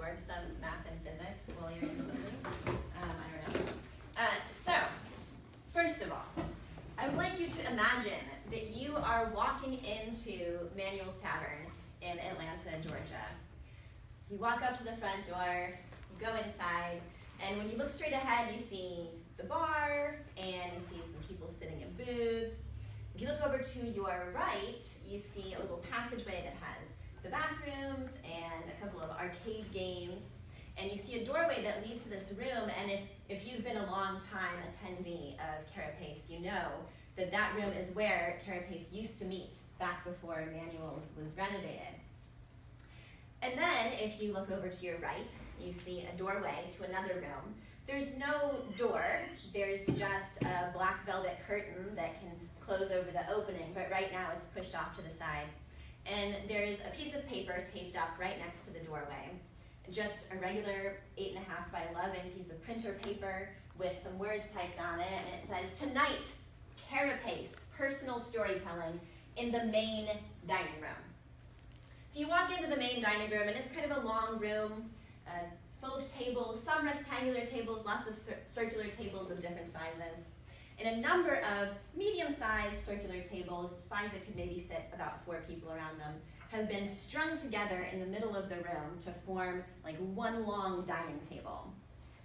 absorb some math and physics while you're in the movie. I don't know. So, first of all, I would like you to imagine that you are walking into Manuel's Tavern in Atlanta, Georgia. You walk up to the front door, you go inside, and when you look straight ahead, you see the bar, and you see some people sitting in booths. If you look over to your right, you see a little passageway that has the bathrooms and a couple of arcade games, and you see a doorway that leads to this room, and if you've been a long time attendee of Carapace, you know that that room is where Carapace used to meet back before Manuel's was renovated. And then, if you look over to your right, you see a doorway to another room. There's no door, there's just a black velvet curtain that can close over the opening, but right now it's pushed off to the side. And there's a piece of paper taped up right next to the doorway. Just a regular 8.5 by 11 piece of printer paper with some words typed on it, and it says, "Tonight, Carapace, personal storytelling in the main dining room." So you walk into the main dining room, and it's kind of a long room. It's full of tables, some rectangular tables, lots of circular tables of different sizes, and a number of medium-sized circular tables, size that could maybe fit about 4 people around them, have been strung together in the middle of the room to form like one long dining table.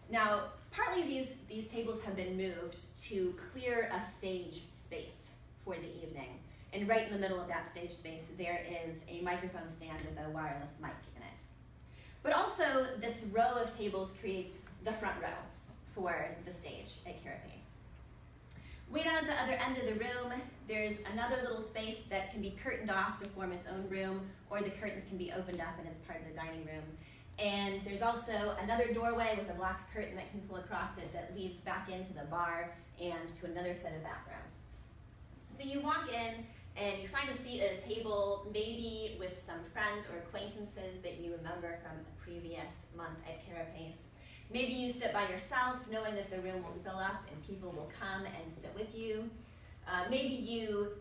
Now, partly these tables have been moved to clear a stage space for the evening. And right in the middle of that stage space, there is a microphone stand with a wireless mic in it. But also, this row of tables creates the front row for the stage at Carapace. Way down at the other end of the room, there's another little space that can be curtained off to form its own room, or the curtains can be opened up and it's part of the dining room. And there's also another doorway with a black curtain that can pull across it that leads back into the bar and to another set of bathrooms. So you walk in and you find a seat at a table, maybe with some friends or acquaintances that you remember from a previous month at Carapace. Maybe you sit by yourself, knowing that the room will fill up and people will come and sit with you. Maybe you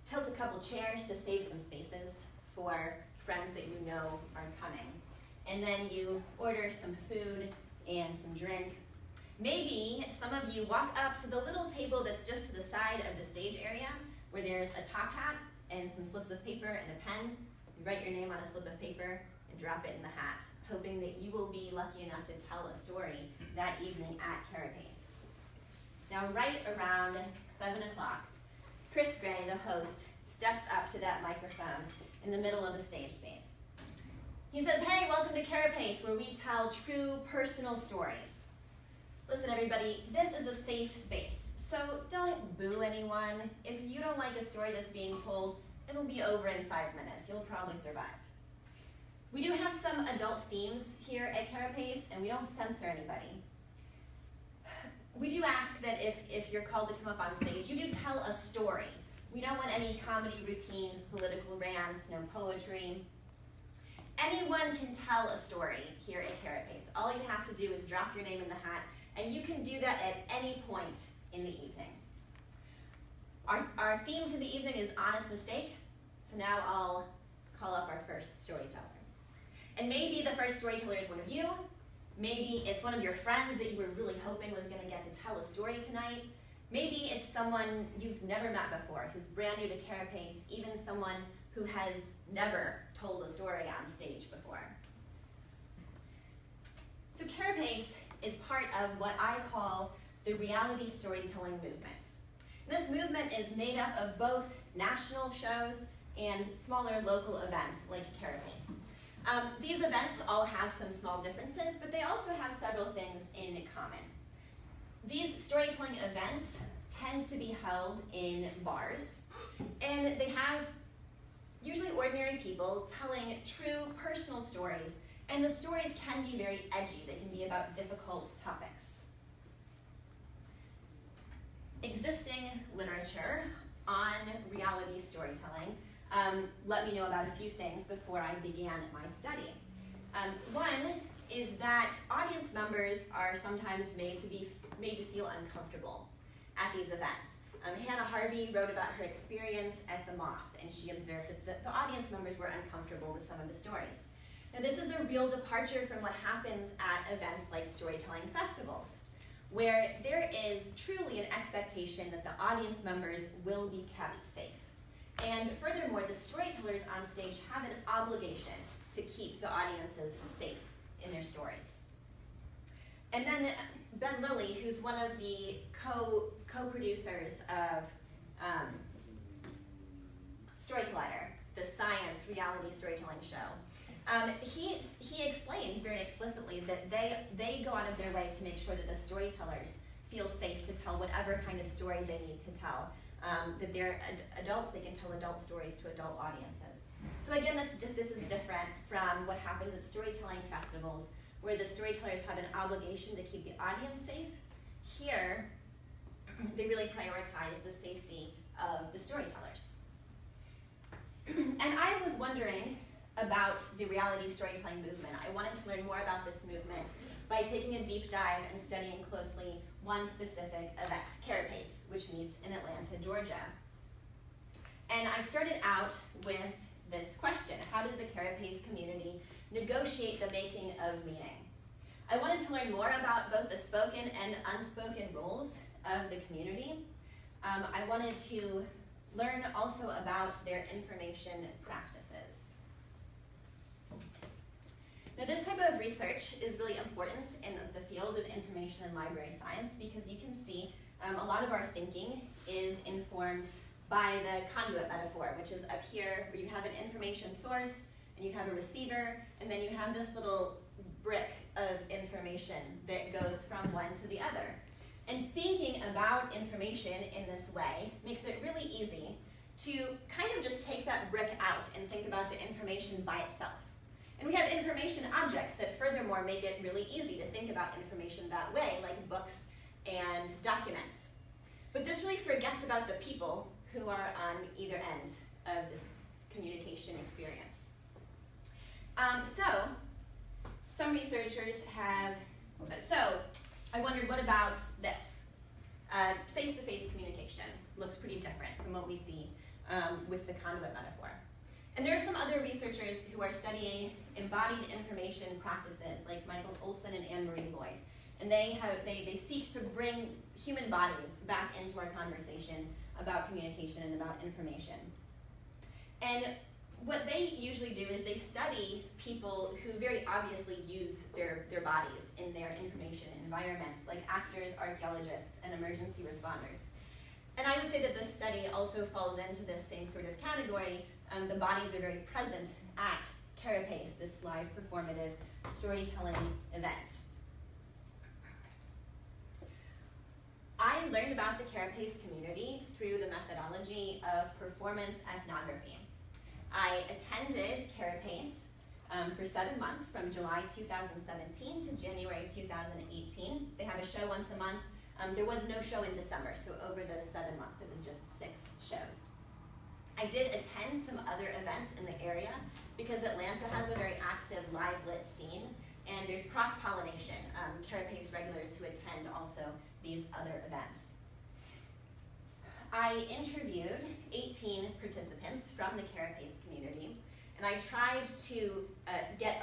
tilt a couple chairs to save some spaces for friends that you know are coming. And then you order some food and some drink. Maybe some of you walk up to the little table that's just to the side of the stage area, where there's a top hat and some slips of paper and a pen. You write your name on a slip of paper and drop it in the hat, hoping that you will be lucky enough to tell a story that evening at Carapace. Now, right around 7 o'clock, Chris Gray, the host, steps up to that microphone in the middle of the stage space. He says, "Hey, welcome to Carapace, where we tell true personal stories. Listen, everybody, this is a safe space, so don't boo anyone. If you don't like a story that's being told, it'll be over in 5 minutes. You'll probably survive. We do have some adult themes here at Carapace, and we don't censor anybody. We do ask that if you're called to come up on stage, you do tell a story. We don't want any comedy routines, political rants, no poetry. Anyone can tell a story here at Carapace. All you have to do is drop your name in the hat, and you can do that at any point in the evening. Our theme for the evening is honest mistake, so now I'll call up our first storyteller. And maybe the first storyteller is one of you. Maybe it's one of your friends that you were really hoping was going to get to tell a story tonight. Maybe it's someone you've never met before, who's brand new to Carapace, even someone who has never told a story on stage before. So Carapace is part of what I call the reality storytelling movement. This movement is made up of both national shows and smaller local events like Carapace. These events all have some small differences, but they also have several things in common. These storytelling events tend to be held in bars, and they have usually ordinary people telling true personal stories, and the stories can be very edgy. They can be about difficult topics. Existing literature on reality storytelling let me know about a few things before I began my study. One is that audience members are sometimes made to feel uncomfortable at these events. Hannah Harvey wrote about her experience at the Moth, and she observed that the audience members were uncomfortable with some of the stories. Now this is a real departure from what happens at events like storytelling festivals, where there is truly an expectation that the audience members will be kept safe. And furthermore, the storytellers on stage have an obligation to keep the audiences safe in their stories. And then Ben Lilly, who's one of the co-producers of Story Collider, the science reality storytelling show, he explained very explicitly that they go out of their way to make sure that the storytellers feel safe to tell whatever kind of story they need to tell. That they're adults, they can tell adult stories to adult audiences. So again, this is different from what happens at storytelling festivals, where the storytellers have an obligation to keep the audience safe. Here, they really prioritize the safety of the storytellers. And I was wondering about the reality storytelling movement. I wanted to learn more about this movement by taking a deep dive and studying closely one specific event, Carapace, which meets in Atlanta, Georgia. And I started out with this question: how does the Carapace community negotiate the making of meaning? I wanted to learn more about both the spoken and unspoken roles of the community. I wanted to learn also about their information practices. Now, this type of research is really important in the field of information and library science because you can see a lot of our thinking is informed by the conduit metaphor, which is up here where you have an information source and you have a receiver, and then you have this little brick of information that goes from one to the other. And thinking about information in this way makes it really easy to kind of just take that brick out and think about the information by itself. And we have information objects that furthermore make it really easy to think about information that way, like books and documents. But this really forgets about the people who are on either end of this communication experience. Some researchers have, I wondered, what about this? Face-to-face communication looks pretty different from what we see with the conduit metaphor. And there are some other researchers who are studying embodied information practices, like Michael Olson and Anne-Marie Lloyd. And they seek to bring human bodies back into our conversation about communication and about information. And what they usually do is they study people who very obviously use their bodies in their information environments, like actors, archaeologists, and emergency responders. And I would say that this study also falls into this same sort of category. The bodies are very present at Carapace, this live performative storytelling event. I learned about the Carapace community through the methodology of performance ethnography. I attended Carapace for 7 months, from July 2017 to January 2018. They have a show once a month. There was no show in December, so over those 7 months, it was just 6 shows. I did attend some other events in the area because Atlanta has a very active live lit scene, and there's cross-pollination. Carapace regulars who attend also these other events. I interviewed 18 participants from the Carapace community, and I tried to get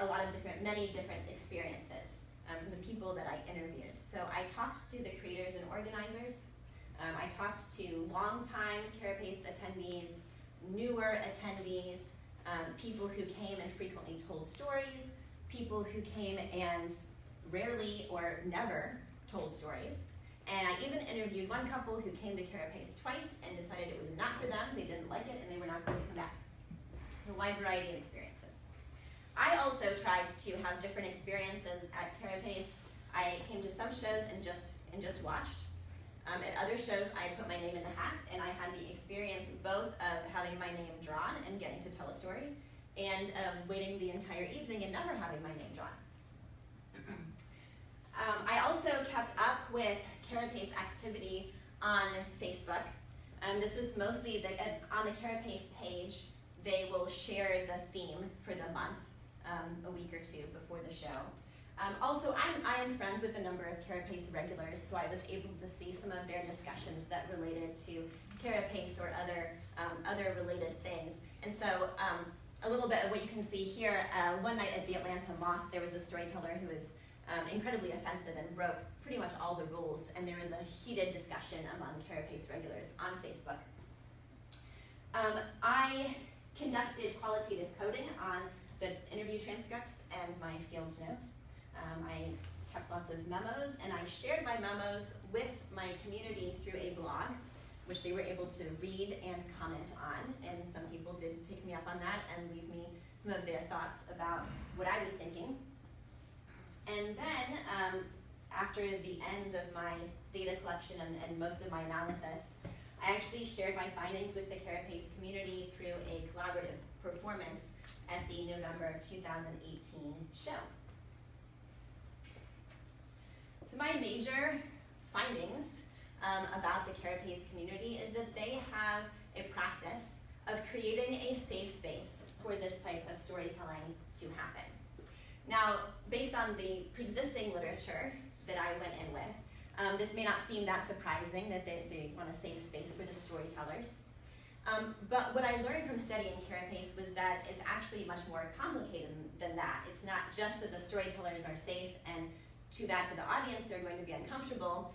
many different experiences from the people that I interviewed. So I talked to the creators and organizers. I talked to longtime Carapace attendees, newer attendees, people who came and frequently told stories, people who came and rarely or never told stories. And I even interviewed one couple who came to Carapace twice and decided it was not for them, they didn't like it, and they were not going to come back. A wide variety of experiences. I also tried to have different experiences at Carapace. I came to some shows and just watched. At other shows, I put my name in the hat, and I had the experience both of having my name drawn and getting to tell a story, and of waiting the entire evening and never having my name drawn. I also kept up with Carapace activity on Facebook. This was mostly on the Carapace page. They will share the theme for the month a week or two before the show. Also, I am friends with a number of Carapace regulars, so I was able to see some of their discussions that related to Carapace or other related things. And so a little bit of what you can see here. One night at the Atlanta Moth, there was a storyteller who was incredibly offensive and broke pretty much all the rules, and there was a heated discussion among Carapace regulars on Facebook. I conducted qualitative coding on the interview transcripts and my field notes. I kept lots of memos, and I shared my memos with my community through a blog, which they were able to read and comment on, and some people did take me up on that and leave me some of their thoughts about what I was thinking. And then, after the end of my data collection and most of my analysis, I actually shared my findings with the Carapace community through a collaborative performance at the November 2018 show. So my major findings about the Carapace community is that they have a practice of creating a safe space for this type of storytelling to happen. Now, based on the pre-existing literature that I went in with, this may not seem that surprising that they want a safe space for the storytellers. But what I learned from studying Carapace was that it's actually much more complicated than that. It's not just that the storytellers are safe and too bad for the audience, they're going to be uncomfortable.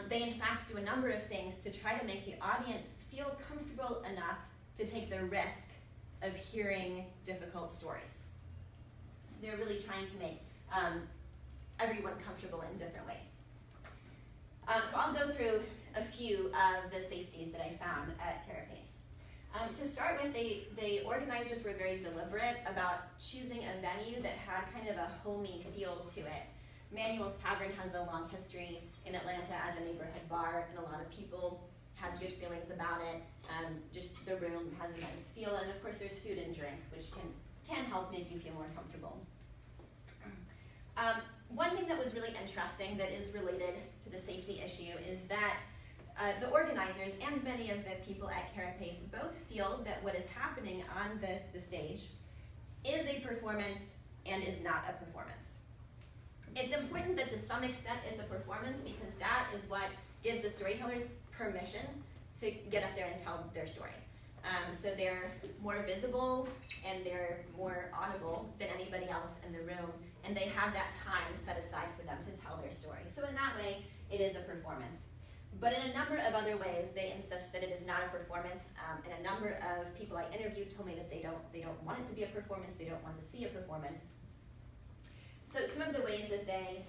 They in fact do a number of things to try to make the audience feel comfortable enough to take the risk of hearing difficult stories. So they're really trying to make everyone comfortable in different ways. So I'll go through a few of the safeties that I found at Carapace. To start with, the organizers were very deliberate about choosing a venue that had kind of a homey feel to it. Manuel's Tavern has a long history in Atlanta as a neighborhood bar, and a lot of people have good feelings about it. Just the room has a nice feel, and of course there's food and drink, which can help make you feel more comfortable. One thing that was really interesting that is related to the safety issue is that the organizers and many of the people at Carapace both feel that what is happening on the stage is a performance and is not a performance. It's important that to some extent it's a performance because that is what gives the storytellers permission to get up there and tell their story. So they're more visible and they're more audible than anybody else in the room, and they have that time set aside for them to tell their story. So in that way, it is a performance. But in a number of other ways, they insist that it is not a performance, and a number of people I interviewed told me that they don't want it to be a performance, they don't want to see a performance. So some of the ways that they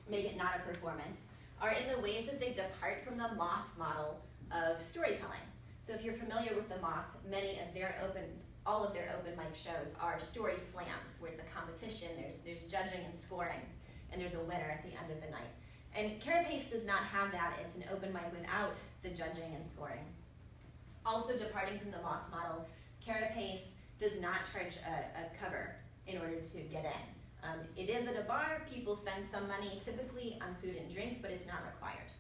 make it not a performance are in the ways that they depart from the Moth model of storytelling. So if you're familiar with the Moth, all of their open mic shows are story slams, where it's a competition, there's judging and scoring, and there's a winner at the end of the night. And Carapace does not have that. It's an open mic without the judging and scoring. Also departing from the Moth model, Carapace does not charge a cover in order to get in. It is at a bar, people spend some money typically on food and drink, but it's not required.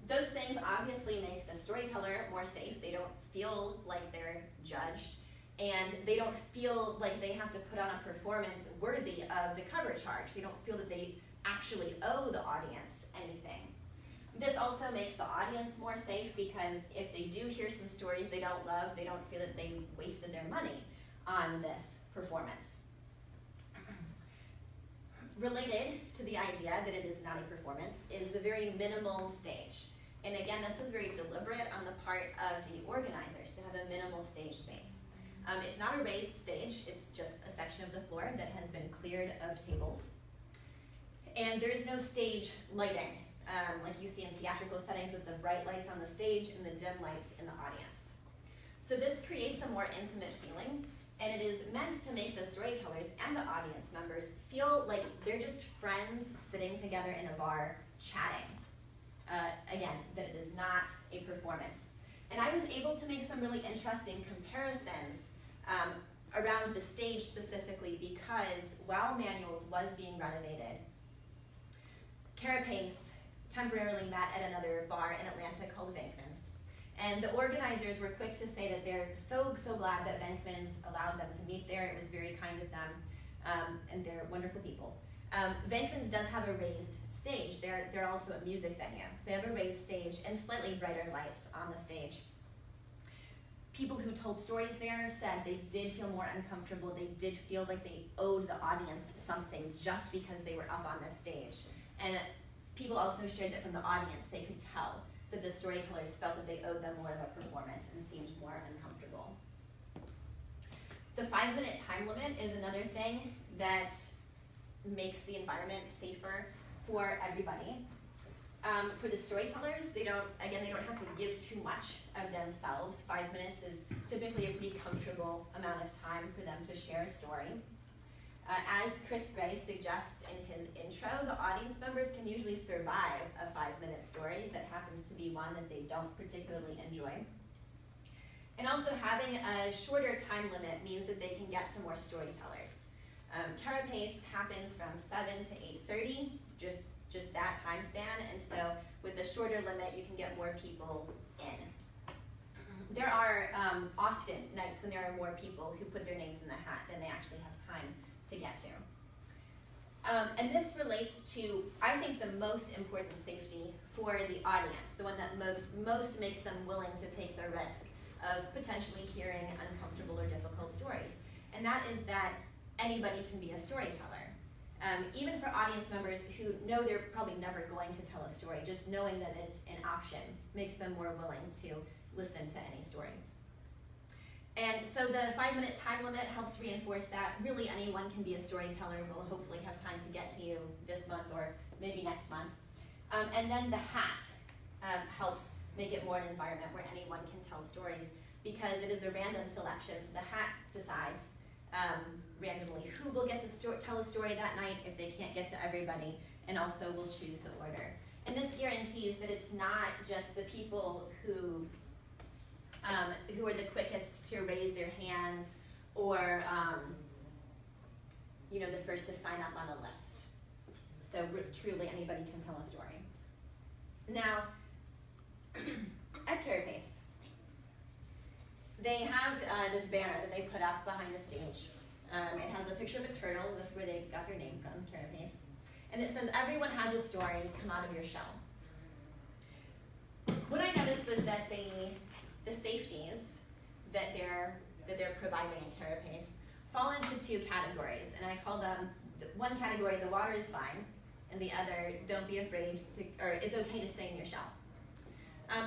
Those things obviously make the storyteller more safe. They don't feel like they're judged, and they don't feel like they have to put on a performance worthy of the cover charge. They don't feel that they actually owe the audience anything. This also makes the audience more safe because if they do hear some stories they don't love, they don't feel that they wasted their money on this performance. Related to the idea that it is not a performance is the very minimal stage. And again, this was very deliberate on the part of the organizers to have a minimal stage space. It's not a raised stage, it's just a section of the floor that has been cleared of tables. And there is no stage lighting, like you see in theatrical settings with the bright lights on the stage and the dim lights in the audience. So this creates a more intimate feeling, and it is meant to make the storytellers and the audience members feel like they're just friends sitting together in a bar chatting. Again, that it is not a performance. And I was able to make some really interesting comparisons around the stage specifically because while Manuel's was being renovated, Carapace temporarily met at another bar in Atlanta called Venkman's. And the organizers were quick to say that they're so glad that Venkman's allowed them to meet there. It was very kind of them, and they're wonderful people. Venkman's does have a raised stage. They're also a music venue. So they have a raised stage and slightly brighter lights on the stage. people who told stories there said they did feel more uncomfortable. They did feel like they owed the audience something just because they were up on this stage. And people also shared that from the audience, they could tell that the storytellers felt that they owed them more of a performance and seemed more uncomfortable. The 5-minute time limit is another thing that makes the environment safer for everybody. For the storytellers, they don't have to give too much of themselves. 5 minutes is typically a pretty comfortable amount of time for them to share a story. As Chris Gray suggests in his intro, the audience members can usually survive a 5-minute story that happens to be one that they don't particularly enjoy. And also having a shorter time limit means that they can get to more storytellers. Carapace happens from 7 to 8:30, just that time span, and so with a shorter limit, you can get more people in. There are often nights when there are more people who put their names in the hat than they actually have time to get to. And this relates to, I think, the most important safety for the audience, the one that most makes them willing to take the risk of potentially hearing uncomfortable or difficult stories. And that is that anybody can be a storyteller. Even for audience members who know they're probably never going to tell a story, just knowing that it's an option makes them more willing to listen to any story. And so the 5-minute time limit helps reinforce that really anyone can be a storyteller. We'll hopefully have time to get to you this month or maybe next month. And then the hat helps make it more an environment where anyone can tell stories because it is a random selection. So the hat decides randomly who will get to tell a story that night if they can't get to everybody, and also will choose the order. And this guarantees that it's not just the people who are the quickest to raise their hands or the first to sign up on a list. So truly anybody can tell a story. Now, at Carapace, they have this banner that they put up behind the stage. It has a picture of a turtle. That's where they got their name from, Carapace. And it says, "Everyone has a story. Come out of your shell." What I noticed was that the safeties that they're providing in Carapace fall into two categories, and I call them one category, the water is fine, and the other, don't be afraid or it's okay to stay in your shell.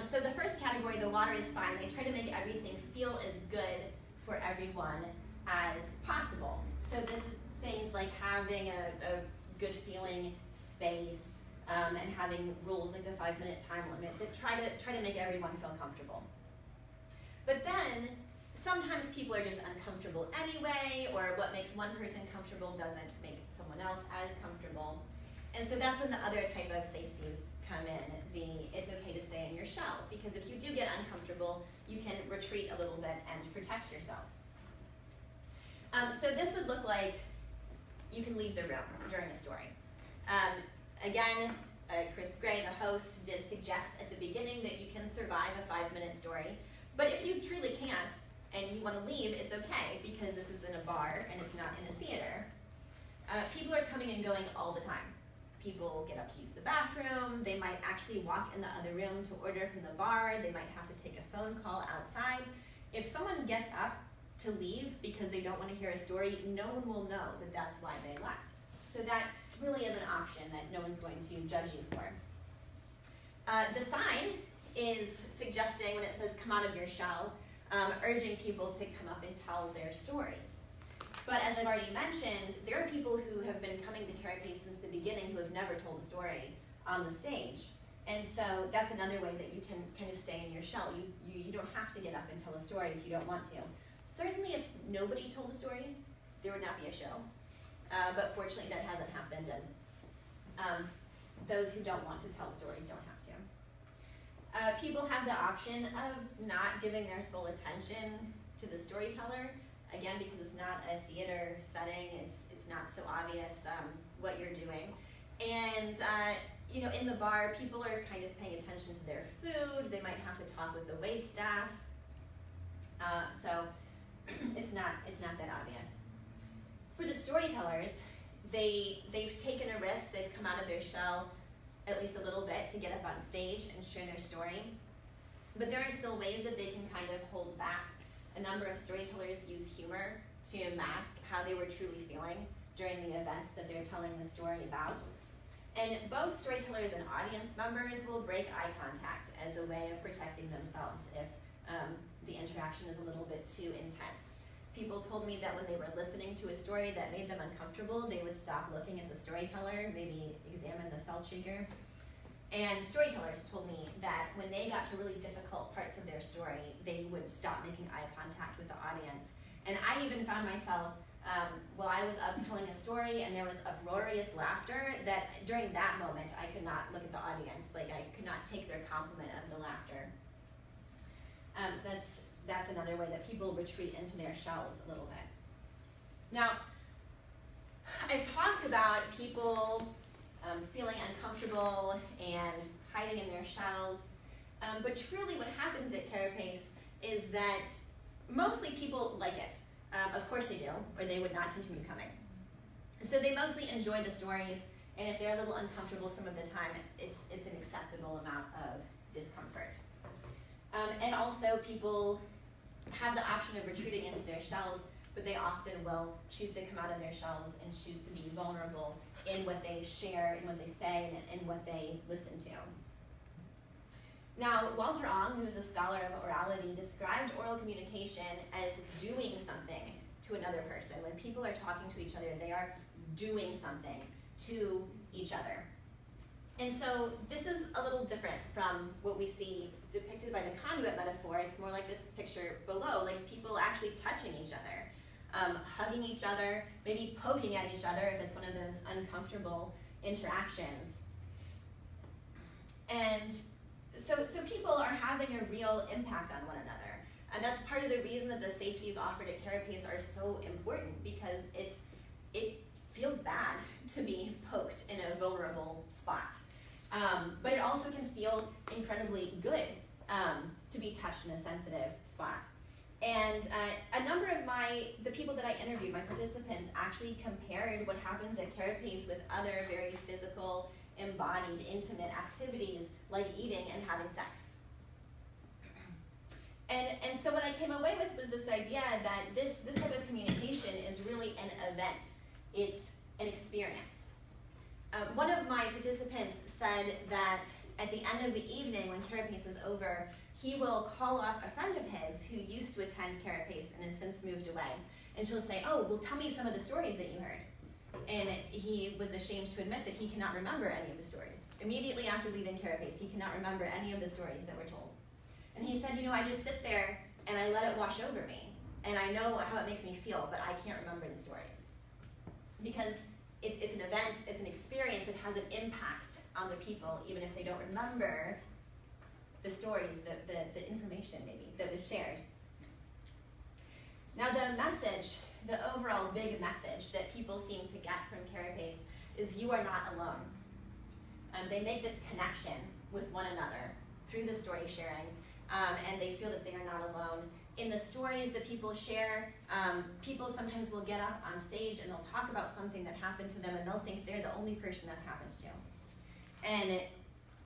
So the first category, the water is fine, they try to make everything feel as good for everyone as possible. So this is things like having a good feeling space and having rules like the 5-minute time limit that try to make everyone feel comfortable. But then sometimes people are just uncomfortable anyway, or what makes one person comfortable doesn't make someone else as comfortable. And so that's when the other type of safeties come in, it's okay to stay in your shell, because if you do get uncomfortable, you can retreat a little bit and protect yourself. So this would look like you can leave the room during a story. Again, Chris Gray, the host, did suggest at the beginning that you can survive a 5-minute story, but if you truly can't and you want to leave, it's okay, because this is in a bar and it's not in a theater. People are coming and going all the time. People get up to use the bathroom, they might actually walk in the other room to order from the bar, they might have to take a phone call outside. If someone gets up to leave because they don't want to hear a story, no one will know that that's why they left. So that really is an option that no one's going to judge you for. The sign is suggesting, when it says come out of your shell, urging people to come up and tell their stories. But as I've already mentioned, there are people who have been coming to Carapace since the beginning who have never told a story on the stage. And so that's another way that you can kind of stay in your shell. You don't have to get up and tell a story if you don't want to. Certainly if nobody told a story, there would not be a show. But fortunately that hasn't happened, and those who don't want to tell stories don't have to. People have the option of not giving their full attention to the storyteller. Again, because it's not a theater setting, it's not so obvious what you're doing. And in the bar, people are kind of paying attention to their food. They might have to talk with the wait staff. So it's not that obvious. For the storytellers, they've taken a risk. They've come out of their shell at least a little bit to get up on stage and share their story. But there are still ways that they can kind of hold back a number of storytellers use humor to mask how they were truly feeling during the events that they're telling the story about. And both storytellers and audience members will break eye contact as a way of protecting themselves if the interaction is a little bit too intense. People told me that when they were listening to a story that made them uncomfortable, they would stop looking at the storyteller, maybe examine the salt shaker. And storytellers told me that when they got to really difficult parts of their story, they would stop making eye contact with the audience. And I even found myself, while I was up telling a story and there was uproarious laughter, that during that moment I could not look at the audience, like I could not take their compliment of the laughter. So that's another way that people retreat into their shells a little bit. Now, I've talked about people feeling uncomfortable and hiding in their shells, but truly what happens at Carapace is that mostly people like it. Of course they do, or they would not continue coming. So they mostly enjoy the stories, and if they're a little uncomfortable some of the time, it's an acceptable amount of discomfort. And also people have the option of retreating into their shells, but they often will choose to come out of their shells and choose to be vulnerable in what they share, in what they say, and in what they listen to. Now, Walter Ong, who's a scholar of orality, described oral communication as doing something to another person. When people are talking to each other, they are doing something to each other. And so this is a little different from what we see depicted by the conduit metaphor. It's more like this picture below, like people actually touching each other, hugging each other, maybe poking at each other if it's one of those uncomfortable interactions. And so people are having a real impact on one another. And that's part of the reason that the safeties offered at Carapace are so important, because it feels bad to be poked in a vulnerable spot. But it also can feel incredibly good to be touched in a sensitive spot. And a number of the people that I interviewed, my participants, actually compared what happens at Carapace with other very physical, embodied, intimate activities like eating and having sex. And so what I came away with was this idea that this type of communication is really an event. It's an experience. One of my participants said that at the end of the evening, when Carapace is over, he will call up a friend of his who used to attend Carapace and has since moved away. And she'll say, "Oh, well, tell me some of the stories that you heard." And he was ashamed to admit that he cannot remember any of the stories. Immediately after leaving Carapace, he cannot remember any of the stories that were told. And he said, I just sit there and I let it wash over me. And I know how it makes me feel, but I can't remember the stories. Because it's an event, it's an experience, it has an impact on the people, even if they don't remember the stories, the information maybe that was shared. Now the message, the overall big message that people seem to get from Carapace is you are not alone. They make this connection with one another through the story sharing, and they feel that they are not alone. In the stories that people share, people sometimes will get up on stage and they'll talk about something that happened to them, and they'll think they're the only person that's happened to. And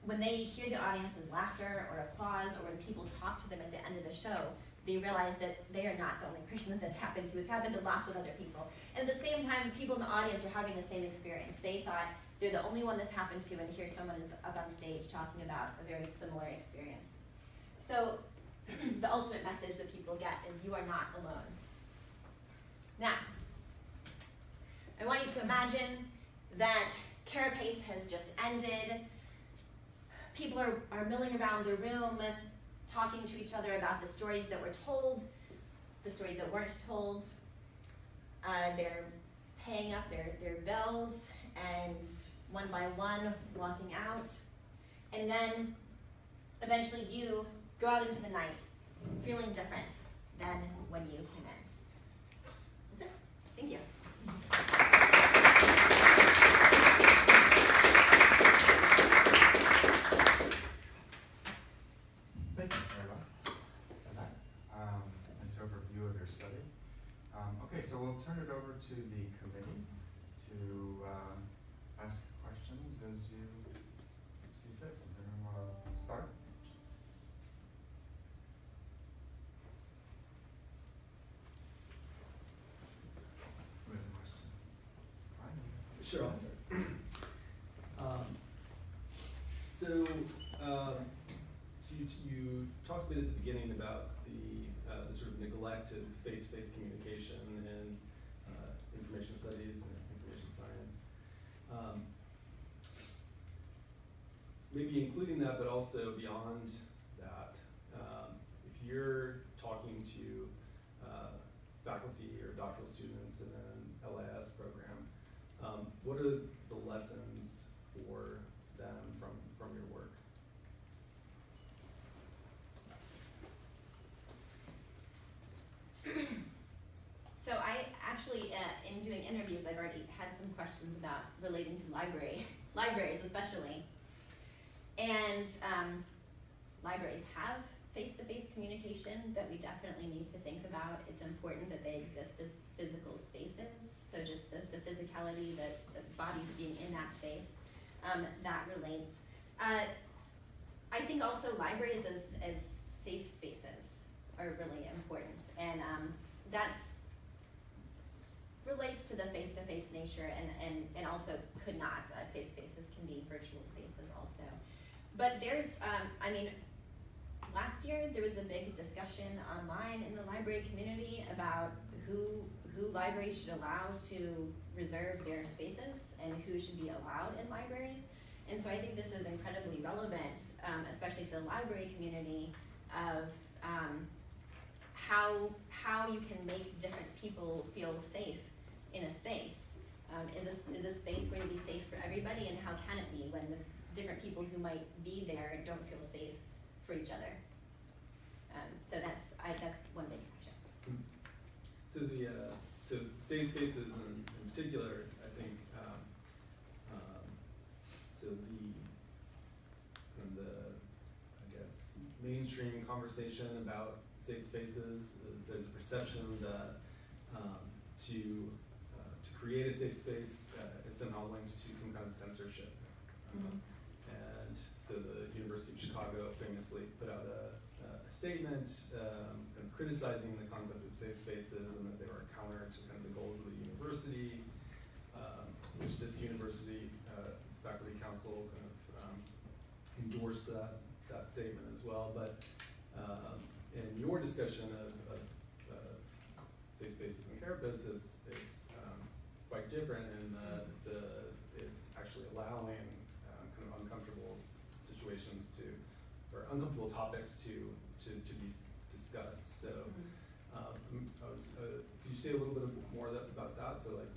when they hear the audience's laughter or applause, or when people talk to them at the end of the show, they realize that they are not the only person that that's happened to. It's happened to lots of other people. And at the same time, people in the audience are having the same experience. They thought they're the only one this happened to, and here someone is up on stage talking about a very similar experience. So the ultimate message that people get is you are not alone. Now, I want you to imagine that Carapace has just ended. People are milling around the room, talking to each other about the stories that were told, the stories that weren't told. They're paying up their bills, and one by one walking out. And then eventually you go out into the night feeling different than when you came in. That's it. Thank you. Thank you, Eva, for that nice overview of your study. Okay, so we'll turn it over to the committee to ask questions as you see fit. Does anyone want to start? Sure, I'll start. So you talked a bit at the beginning about the sort of neglect of face-to-face communication in information studies and information science. Maybe including that, but also beyond that. If you're talking to faculty or doctoral students in an LIS program, what are the lessons for them from your work? So I actually, in doing interviews, I've already had some questions about relating to libraries especially. And libraries have face-to-face communication that we definitely need to think about. It's important that they exist as physical spaces. So just the physicality, the bodies being in that space, that relates. I think also libraries as safe spaces are really important. And that's relates to the face-to-face nature and also could not. Safe spaces can be virtual spaces also. But there's, last year there was a big discussion online in the library community about who libraries should allow to reserve their spaces and who should be allowed in libraries. And so I think this is incredibly relevant, especially for the library community, of how you can make different people feel safe in a space. Is a space going to be safe for everybody, and how can it be when the different people who might be there don't feel safe for each other? So that's one big question. So safe spaces in particular, I think. Mainstream conversation about safe spaces is there's a perception that to create a safe space is somehow linked to some kind of censorship. And so the University of Chicago famously put out a statement kind of criticizing the concept of safe spaces and that they were counter to kind of the goals of the university, which this university faculty council kind of endorsed that statement as well. But in your discussion of safe spaces on campus, it's quite different in that it's actually allowing kind of uncomfortable situations or uncomfortable topics to be discussed. So could you say a little bit more about that? So like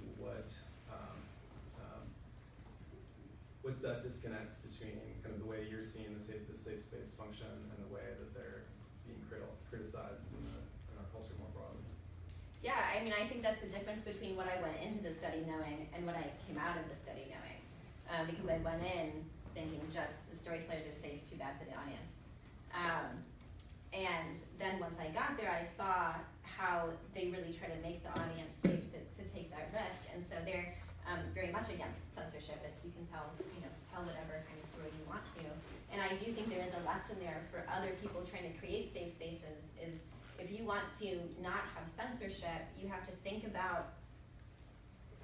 what's that disconnect between kind of the way you're seeing the safe space function and the way that they're being criticized in our culture more broadly? Yeah, I think that's the difference between what I went into the study knowing and what I came out of the study knowing. Because I went in thinking just the storytellers are safe, too bad for the audience. And then once I got there, I saw how they really try to make the audience safe to take that risk. And so they're very much against censorship. You can tell whatever kind of story you want to. And I do think there is a lesson there for other people trying to create safe spaces is if you want to not have censorship, you have to think about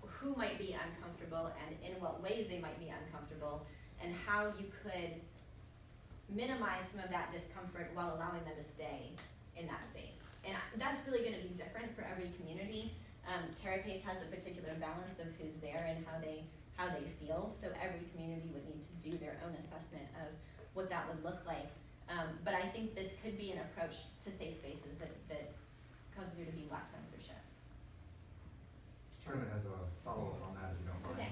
who might be uncomfortable and in what ways they might be uncomfortable and how you could minimize some of that discomfort while allowing them to stay in that space. And that's really going to be different for every community. Carapace has a particular balance of who's there and how they feel, so every community would need to do their own assessment of what that would look like. But I think this could be an approach to safe spaces that causes there to be less censorship. Charlie has a follow-up on that if you don't mind. Okay.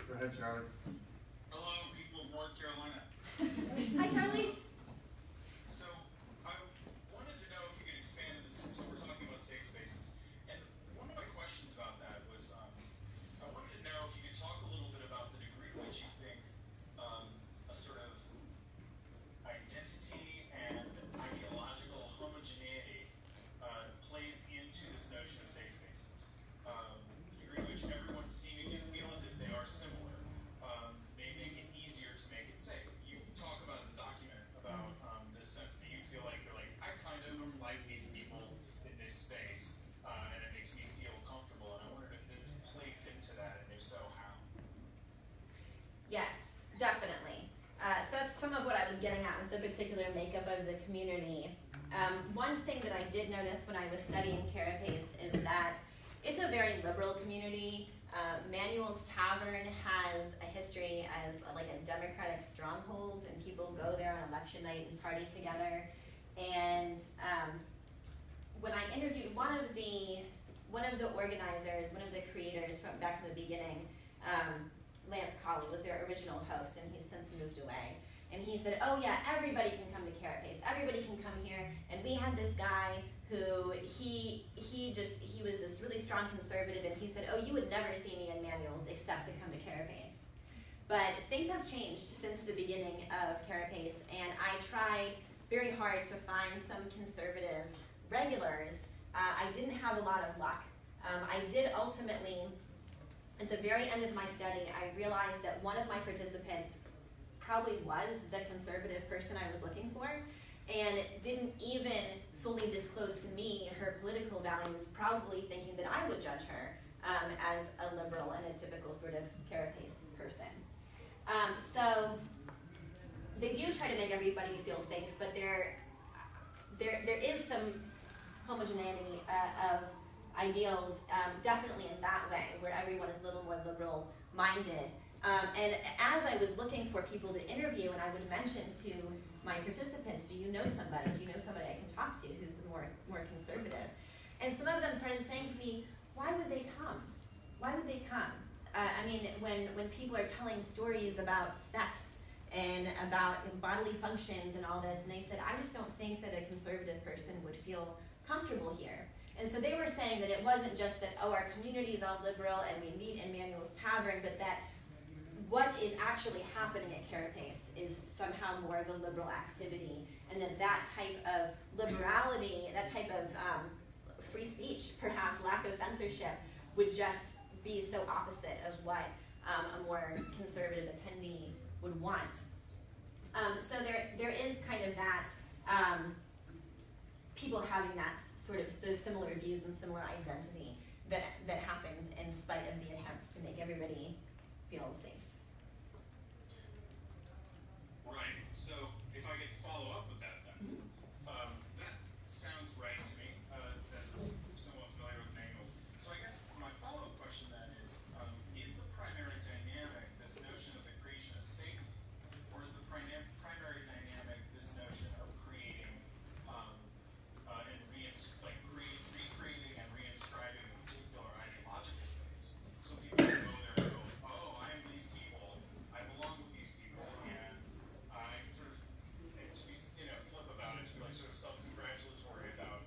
Go ahead, Charlie. Hello, people of North Carolina. Hi, Charlie. So I wanted to know if you could expand on this. So we're talking about safe spaces. And one of my questions about that was I wanted to know if you could talk a little bit about the degree to which you think a sort of identity and ideological homogeneity plays into this notion of safe spaces. The degree to which everyone's seeming to feel as if they are similar may make it easier to make it safe. You talk about in the document particular makeup of the community, one thing that I did notice when I was studying Carapace is that it's a very liberal community. Manuel's Tavern has a history as like a Democratic stronghold, and people go there on election night and party together. And when I interviewed one of the organizers, one of the creators from back from the beginning, Lance Colley was their original host, and he's since moved away. And he said, oh yeah, everybody can come to Carapace. Everybody can come here. And we had this guy who, he was this really strong conservative, and he said, oh, you would never see me in Manuel's except to come to Carapace. But things have changed since the beginning of Carapace, and I tried very hard to find some conservative regulars. I didn't have a lot of luck. I did ultimately, at the very end of my study, I realized that one of my participants probably was the conservative person I was looking for, and didn't even fully disclose to me her political values, probably thinking that I would judge her as a liberal and a typical sort of Carapace person. So they do try to make everybody feel safe, but there is some homogeneity of ideals, definitely in that way, where everyone is a little more liberal-minded. And as I was looking for people to interview, and I would mention to my participants, do you know somebody? Do you know somebody I can talk to who's more conservative? And some of them started saying to me, why would they come? Why would they come? I mean, when people are telling stories about sex and about bodily functions and all this, and they said, I just don't think that a conservative person would feel comfortable here. And so they were saying that it wasn't just that, oh, our community is all liberal and we meet in Manuel's Tavern, but that what is actually happening at Carapace is somehow more of a liberal activity, and that type of liberality, that type of free speech, perhaps lack of censorship, would just be so opposite of what a more conservative attendee would want. So there is kind of that, people having that sort of those similar views and similar identity that happens in spite of the attempts to make everybody feel safe. Right. So if I could follow up with that then, that sounds right to me. As somewhat familiar with manuals. So I guess my follow-up question then is the primary dynamic this notion of the creation of safety, or is the primary dynamic this notion of creating and recreating and reinscribing a particular ideological space? So people can go there and go, oh, I am these people, I belong with these people, and I can sort of, to be flip about it, to be like sort of self-congratulatory about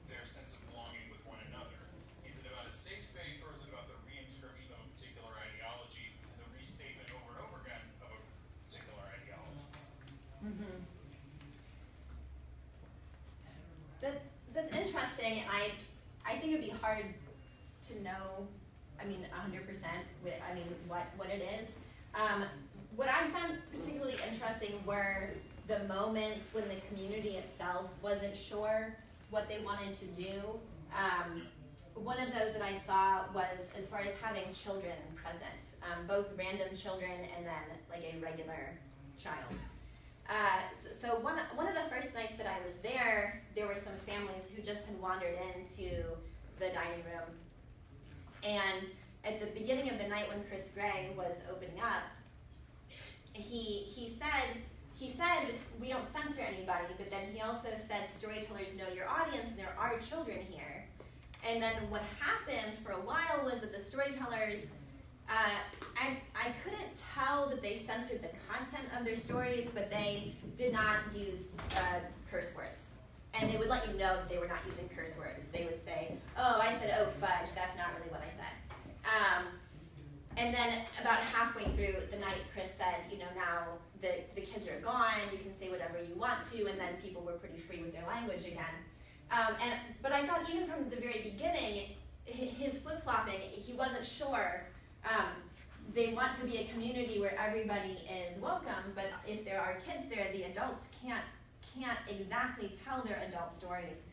their sense of belonging with one another. Is it about a safe space, or is it about the reinscription of a particular ideology and the restatement over and over again of a particular ideology? Mm-hmm. That's interesting. I think it would be hard to know, 100%, what it is. What I found particularly interesting were the moments when the community itself wasn't sure what they wanted to do. One of those that I saw was as far as having children present, both random children and then like a regular child. So one of the first nights that I was there were some families who just had wandered into the dining room. And at the beginning of the night when Chris Gray was opening up, he said we don't censor anybody, but then he also said storytellers know your audience and there are children here. And then what happened for a while was that the storytellers, I couldn't tell that they censored the content of their stories, but they did not use curse words. And they would let you know that they were not using curse words. They would say, oh, I said, oh, fudge, that's not really what I said. And then about halfway through the night, Chris said, now the kids are gone, you can say whatever you want to, and then people were pretty free with their language again. But I thought even from the very beginning, his flip-flopping, he wasn't sure. They want to be a community where everybody is welcome, but if there are kids there, the adults can't exactly tell their adult stories,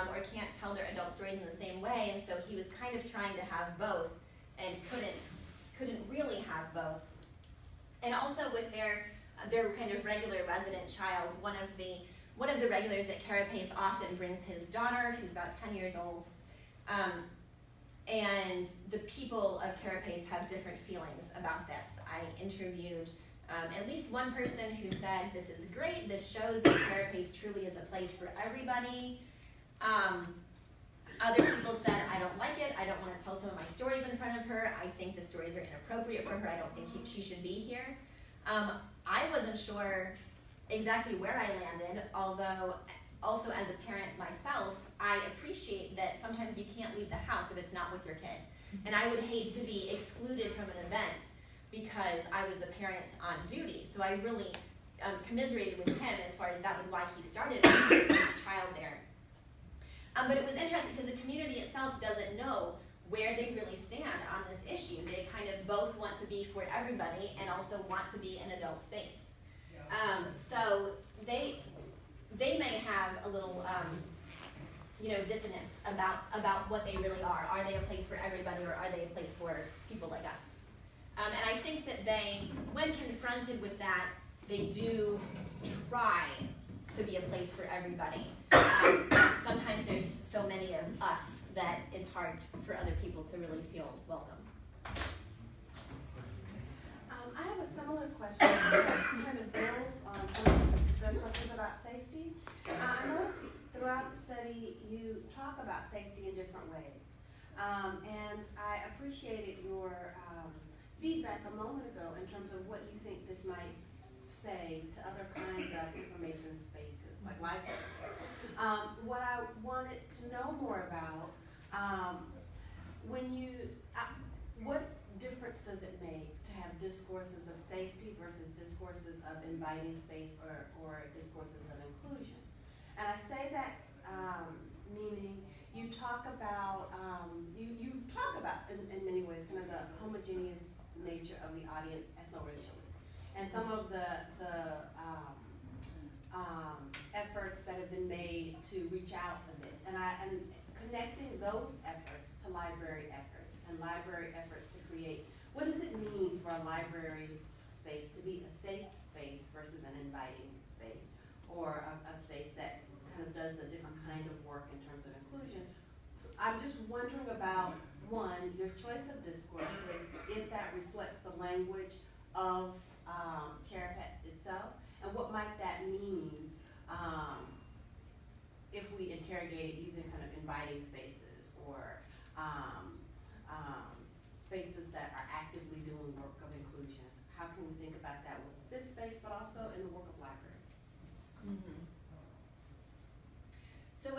or can't tell their adult stories in the same way, and so he was kind of trying to have both, and couldn't really have both. And also with their their kind of regular resident child. One of the regulars at Carapace often brings his daughter, who's about 10 years old. And the people of Carapace have different feelings about this. I interviewed at least one person who said, this is great, this shows that Carapace truly is a place for everybody. Other people said, I don't like it, I don't want to tell some of my stories in front of her, I think the stories are inappropriate for her, I don't think she should be here. I wasn't sure exactly where I landed, although also as a parent myself, I appreciate that sometimes you can't leave the house if it's not with your kid. And I would hate to be excluded from an event because I was the parent on duty. So I really commiserated with him as far as that was why he started his child there. But it was interesting because the community itself doesn't know where they really stand on this issue. They kind of both want to be for everybody and also want to be an adult space. So they may have a little dissonance about what they really are. Are they a place for everybody, or are they a place for people like us? And I think that when confronted with that, they do try to be a place for everybody. Sometimes there's so many of us that it's hard for other people to really feel welcome. I have a similar question that kind of builds on some of the questions about safety. I noticed throughout the study you talk about safety in different ways. And I appreciated your feedback a moment ago in terms of what you think this might say to other kinds of information spaces, like libraries. What I wanted to know more about, what difference does it make to have discourses of safety versus discourses of inviting space or discourses of inclusion? And I say that meaning you talk about, you talk about in many ways kind of the homogeneous nature of the audience ethno-racially, and some of the efforts that have been made to reach out a bit, and connecting those efforts to library efforts and library efforts to create, what does it mean for a library space to be a safe space versus an inviting space, or a space that kind of does a different kind of work in terms of inclusion. So I'm just wondering about, one, your choice of discourses, if that reflects the language of Carapace itself, and what might that mean if we interrogate it using kind of inviting spaces or spaces that are actively doing work of inclusion. How can we think about that with this space, but also in the work of libraries? Mm-hmm. So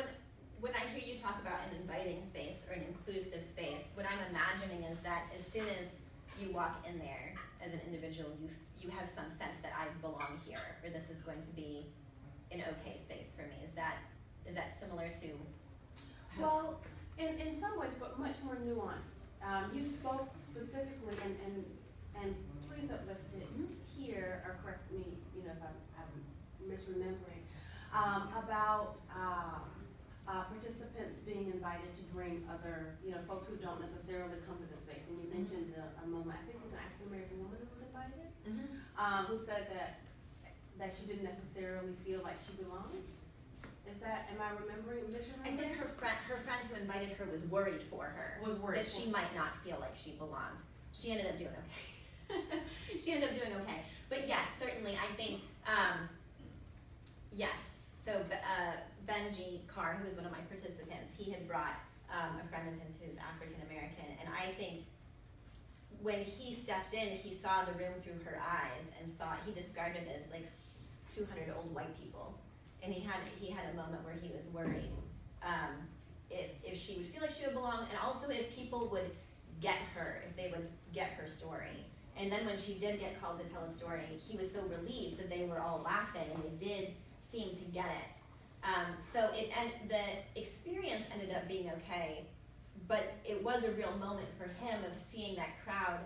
when I hear you talk about an inviting space or an inclusive space, what I'm imagining is that as soon as you walk in there as an individual, you have some sense that I belong here, or this is going to be an okay space for me. Is that similar to? Well, in some ways, but much more nuanced. You spoke specifically, and please uplift it here, or correct me, if I'm misremembering, about participants being invited to bring other, folks who don't necessarily come to the space. And you mentioned a moment, I think it was an African American woman who was invited, who said that she didn't necessarily feel like she belonged. Am I misremembering? I think her friend who invited her was worried for her. That she might not feel like she belonged. She ended up doing okay. But yes, certainly, I think, yes. So Benji Carr, who was one of my participants, he had brought a friend of his who's African American, and I think when he stepped in, he saw the room through her eyes and he described it as like 200 old white people. And he had a moment where he was worried if she would feel like she would belong, and also if people would get her, if they would get her story. And then when she did get called to tell a story, he was so relieved that they were all laughing and they did seem to get it. And the experience ended up being okay, but it was a real moment for him of seeing that crowd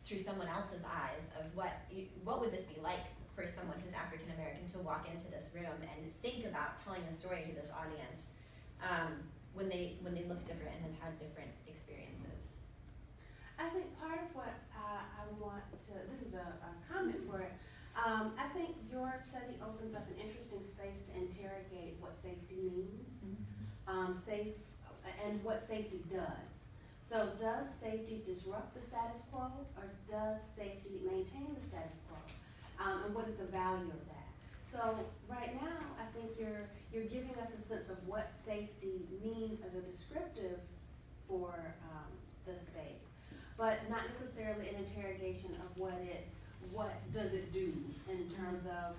through someone else's eyes of what would this be like for someone who's African American to walk into this room and think about telling a story to this audience when they look different and have had different experiences. I think part of what I want to, this is a comment for it. I think your study opens up an interesting space to interrogate what safety means, safe, and what safety does. So does safety disrupt the status quo, or does safety maintain the status quo? And what is the value of that? So right now, I think you're giving us a sense of what safety means as a descriptive for the space, but not necessarily an interrogation of what does it do in terms of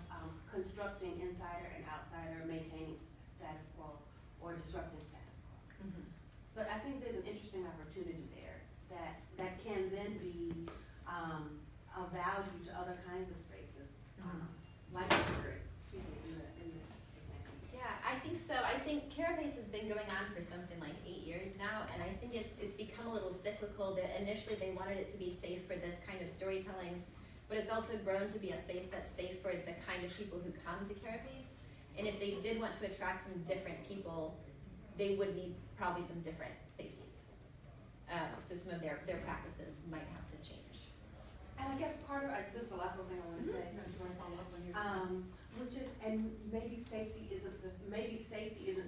constructing insider and outsider, maintaining status quo, or disrupting status quo. Mm-hmm. So I think there's an interesting opportunity there that can then be of value to other kinds of spaces, like excuse me, in the example. Yeah, I think so. I think Carapace has been going on for something like 8 years now, and I think it's become a little cyclical. That initially they wanted it to be safe for this kind of storytelling, but it's also grown to be a space that's safe for the kind of people who come to Carapace. And if they did want to attract some different people, they would need probably some different safeties. So some of their practices might have to change. And I guess part of this is the last little thing I want to say. Do you want to follow up on your? Which is, and maybe safety isn't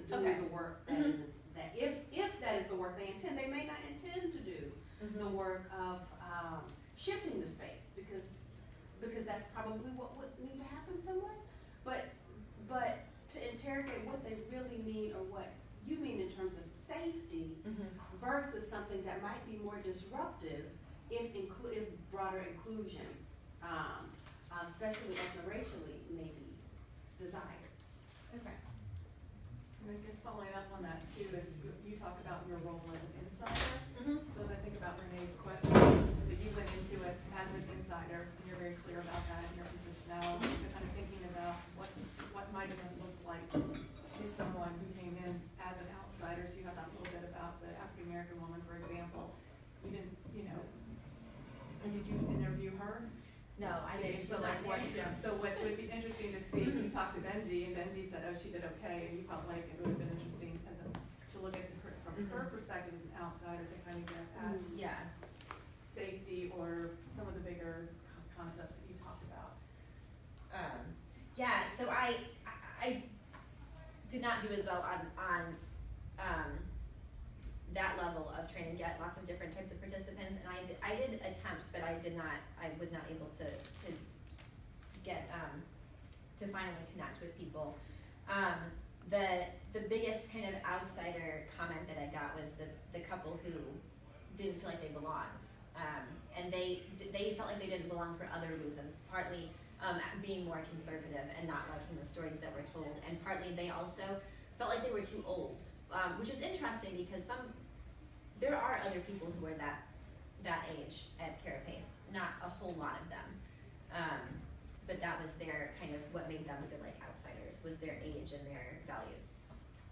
doing Okay. the work that isn't that if that is the work they intend, they may not intend to do the work of shifting the space because that's probably what would need to happen somewhat. But to interrogate what they really mean or what you mean in terms of safety versus something that might be more disruptive if broader inclusion, especially ethno-racially, may be desired. Okay. And I guess following up on that too is you talk about your role as an insider. So as I think about Renee's question, so you went into it as an insider and you're very clear about that in your positionality. So kind of thinking about what might have looked like to someone who came in as an outsider. So you have that little bit about the African American woman, for example. You didn't, did you interview her? No, I didn't. So like what, so what would be interesting to see, you talked to Benji and Benji said, oh, she did okay, and you felt like it would have been interesting to look at from her perspective as an outsider to kind of get at safety or some of the bigger concepts that you talked about. Yeah, so I did not do as well on that level of training, get lots of different types of participants, and I did attempt, but I was not able to get to finally connect with people. The biggest kind of outsider comment that I got was the couple who didn't feel like they belonged, and they felt like they didn't belong for other reasons, partly being more conservative and not liking the stories that were told, and partly they also felt like they were too old, which is interesting because there are other people who are that age at Carapace, not a whole lot of them, but that was their kind of what made them feel like outsiders, was their age and their values.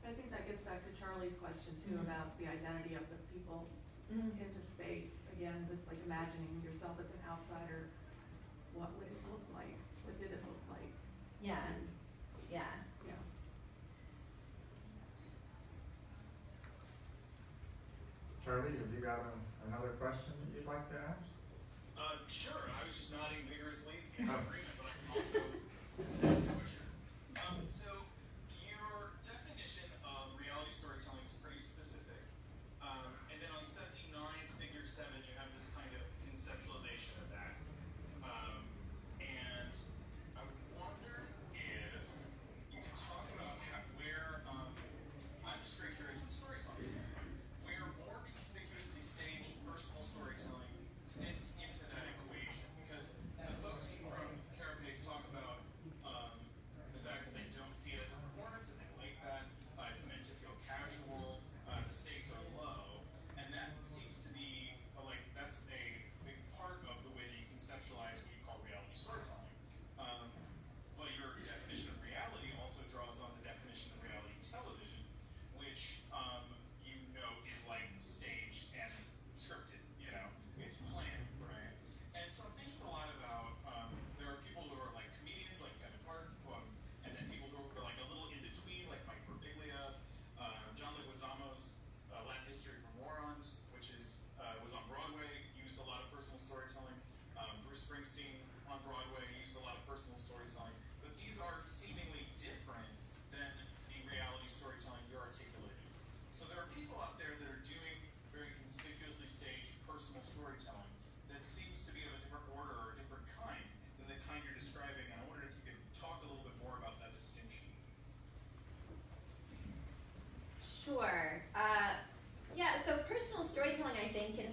I think that gets back to Charlie's question too about the identity of the people in the space. Again, just like imagining yourself as an outsider, what would it look like? What did it look like? Yeah. And, Yeah. yeah. Charlie, have you got another question that you'd like to ask? Sure. I was just nodding vigorously in agreement, but I can also ask a question. So your definition of reality storytelling is pretty specific. And then on 79, figure 7, you have this kind of conceptualization of that. And I wondered if you could talk about where, I'm just very curious from storytelling standpoint, where more conspicuously staged personal storytelling fits into that equation. Because the folks from Carapace talk about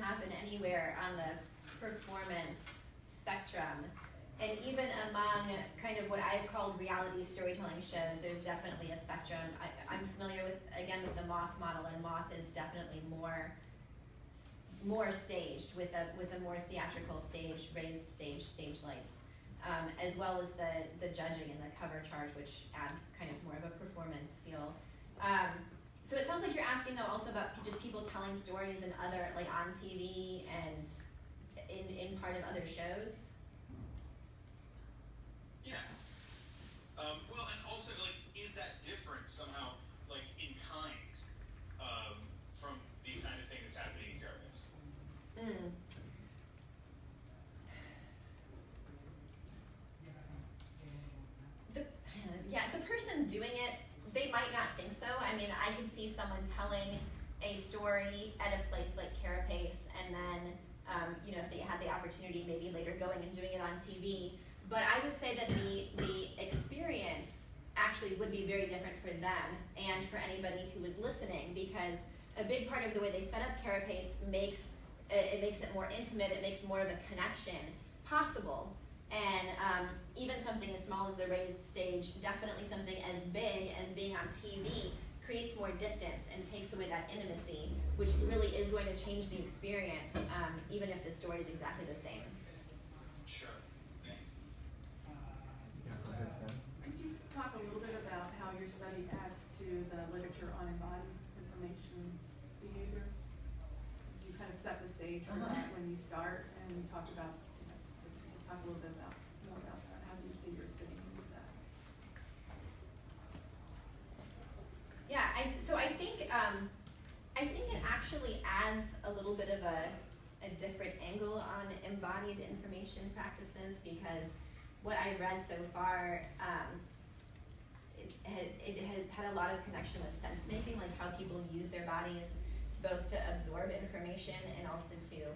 happen anywhere on the performance spectrum. And even among kind of what I've called reality storytelling shows, there's definitely a spectrum. I'm familiar with the Moth model, and Moth is definitely more staged with a more theatrical stage, raised stage lights, as well as the judging and the cover charge, which add kind of more of a performance feel. So it sounds like you're asking though also about just people telling stories in other, like on TV and in part of other shows. Yeah. Well, and also, like, is that different somehow, like, in kind, from the kind of thing that's happening in Carapace? The person doing it, they might not think so. I mean, I could see someone telling a story at a place like Carapace, and then, if they had the opportunity, maybe later going and doing it on TV. But I would say that the experience actually would be very different for them and for anybody who is listening, because a big part of the way they set up Carapace makes it more intimate. It makes more of a connection possible. And even something as small as the raised stage, definitely something as big as being on TV, creates more distance and takes away that intimacy, which really is going to change the experience, even if the story is exactly the same. Sure. Thanks. Yeah, go ahead, Sam. Could you talk a little bit about how your study adds to the literature on embodied information behavior? You kind of set the stage for that when you start, and you talk about, so could you just talk a little bit more about that? How do you see yours fitting into that? Yeah, I think it actually adds a little bit of a different angle on embodied information practices, because what I've read so far, it has had a lot of connection with sense making, like how people use their bodies both to absorb information and also to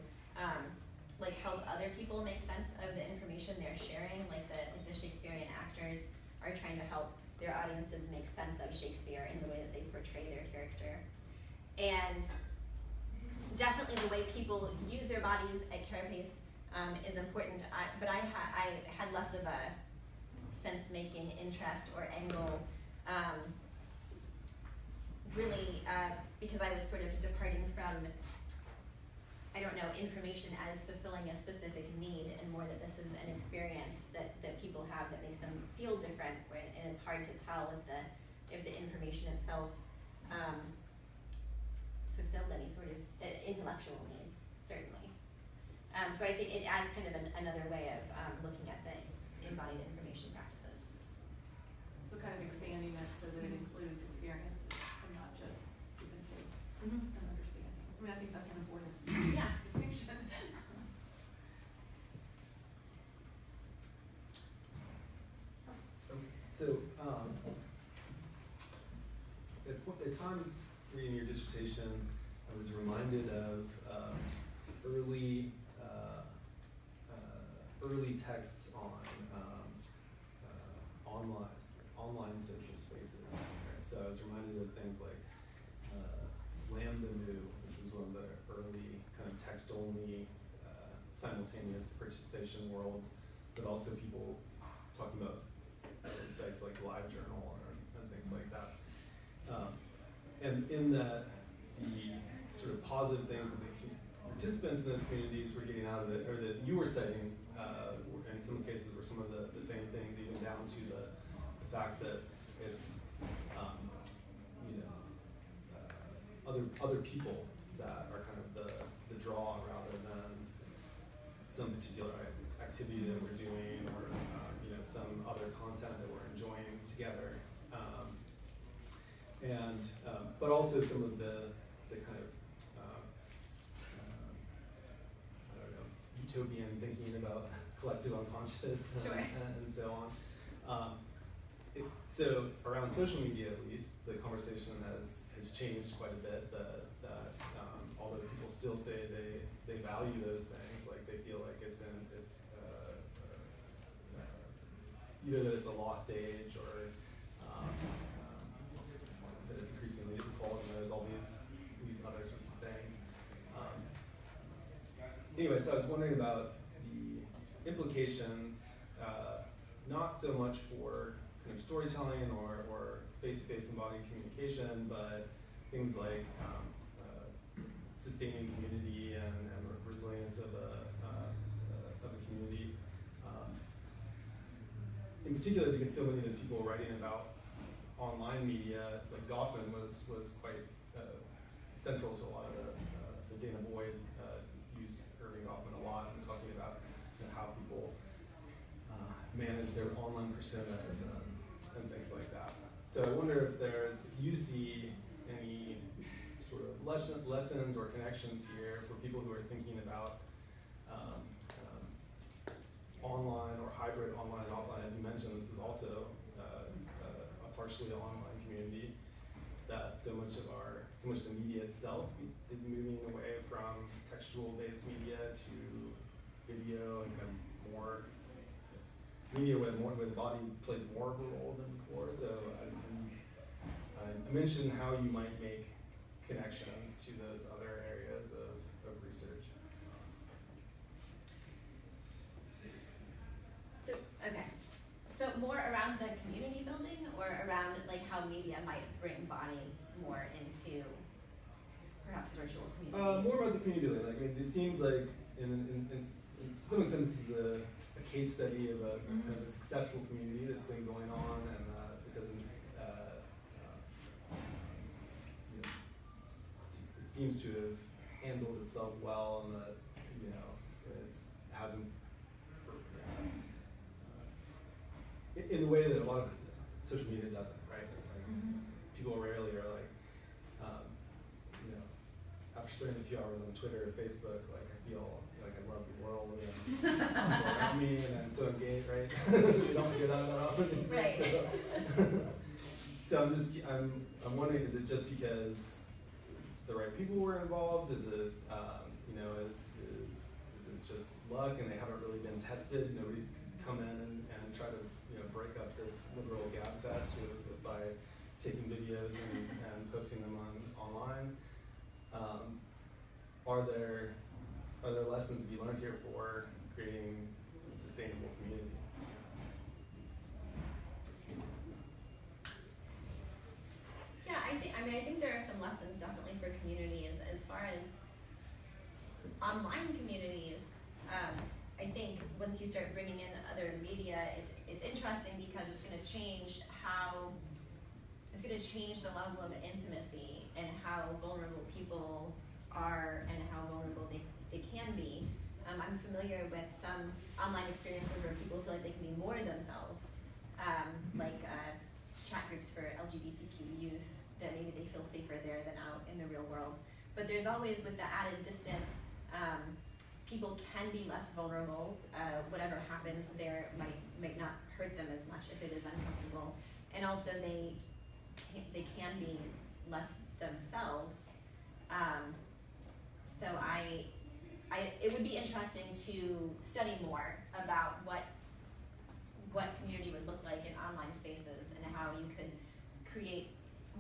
like help other people make sense of the information they're sharing. Like the Shakespearean actors are trying to help their audiences make sense of Shakespeare in the way that they portray their character. And definitely the way people use their bodies at Carapace is important, but I had less of a sense-making interest or angle, really, because I was sort of departing from, information as fulfilling a specific need, and more that this is an experience that people have that makes them feel different, and it's hard to tell if the information itself fulfilled any sort of intellectual need, certainly. So I think it adds kind of another way of looking at the embodied information practices. So kind of expanding it so that it includes experiences and not just give and take and understanding. I mean, I think that's an important distinction. So, at times reading your dissertation, I was reminded of early texts on online social spaces. Right? So I was reminded of things like Lambda Mu, which was one of the early kind of text-only simultaneous participation worlds, but also people talking about sites like LiveJournal and things like that. And in that, the sort of positive things that the participants in those communities were getting out of it, or that you were citing, in some cases were some of the same things, even down to the fact that it's, other people that are kind of the draw rather than some particular activity that we're doing, or some other content that we're enjoying together, but also some of the kind of utopian thinking about collective unconscious and so on. So around social media, at least, the conversation has changed quite a bit. That although people still say they value those things, like they feel like it's either that it's a lost age, or that it's increasingly difficult, and there's all these other sorts of things. Anyway, so I was wondering about the implications, not so much for kind of storytelling or face-to-face embodied communication, but things like sustaining community and resilience of a community. In particular, because so many of the people writing about online media, like Goffman was quite central to a lot of the, so Dana Boyd used Irving Goffman a lot in talking about how people manage their online personas and things like that. So I wonder if you see any sort of lessons or connections here for people who are thinking about online or hybrid online and offline. As you mentioned, this is also a partially online community, that so much of the media itself is moving away from textual-based media to video and kind of more media where the body plays more of a role than before. So I mentioned how you might make connections to those other areas of research. So, okay. So more around the community building or around like how media might bring bodies more into perhaps virtual communities? More about the community building. Like, I mean, it seems like in some extent this is a case study of a kind of a successful community that's been going on, and it doesn't, it seems to have handled itself well, and that, hasn't, in the way that a lot of social media doesn't, right? Like, people rarely are like, after spending a few hours on Twitter or Facebook, like I feel like I love the world and people around me, and I'm so engaged, right? You don't hear that often. Right. So I'm wondering, is it just because the right people were involved? Is it is it just luck and they haven't really been tested? Nobody's come in and try to break up this liberal gab fest by taking videos and posting them online. Are there lessons to be learned here for creating a sustainable community? Yeah, I think there are some lessons definitely for community as far as online communities. I think once you start bringing in other media, it's interesting because it's going to change the level of intimacy and how vulnerable people are and how vulnerable they can be. I'm familiar with some online experiences where people feel like they can be more themselves, like chat groups for LGBTQ youth, that maybe they feel safer there than out in the real world. But there's always, with the added distance, people can be less vulnerable. Whatever happens there might not hurt them as much if it is uncomfortable. And also they can be less themselves. So it would be interesting to study more about what community would look like in online spaces and how you could create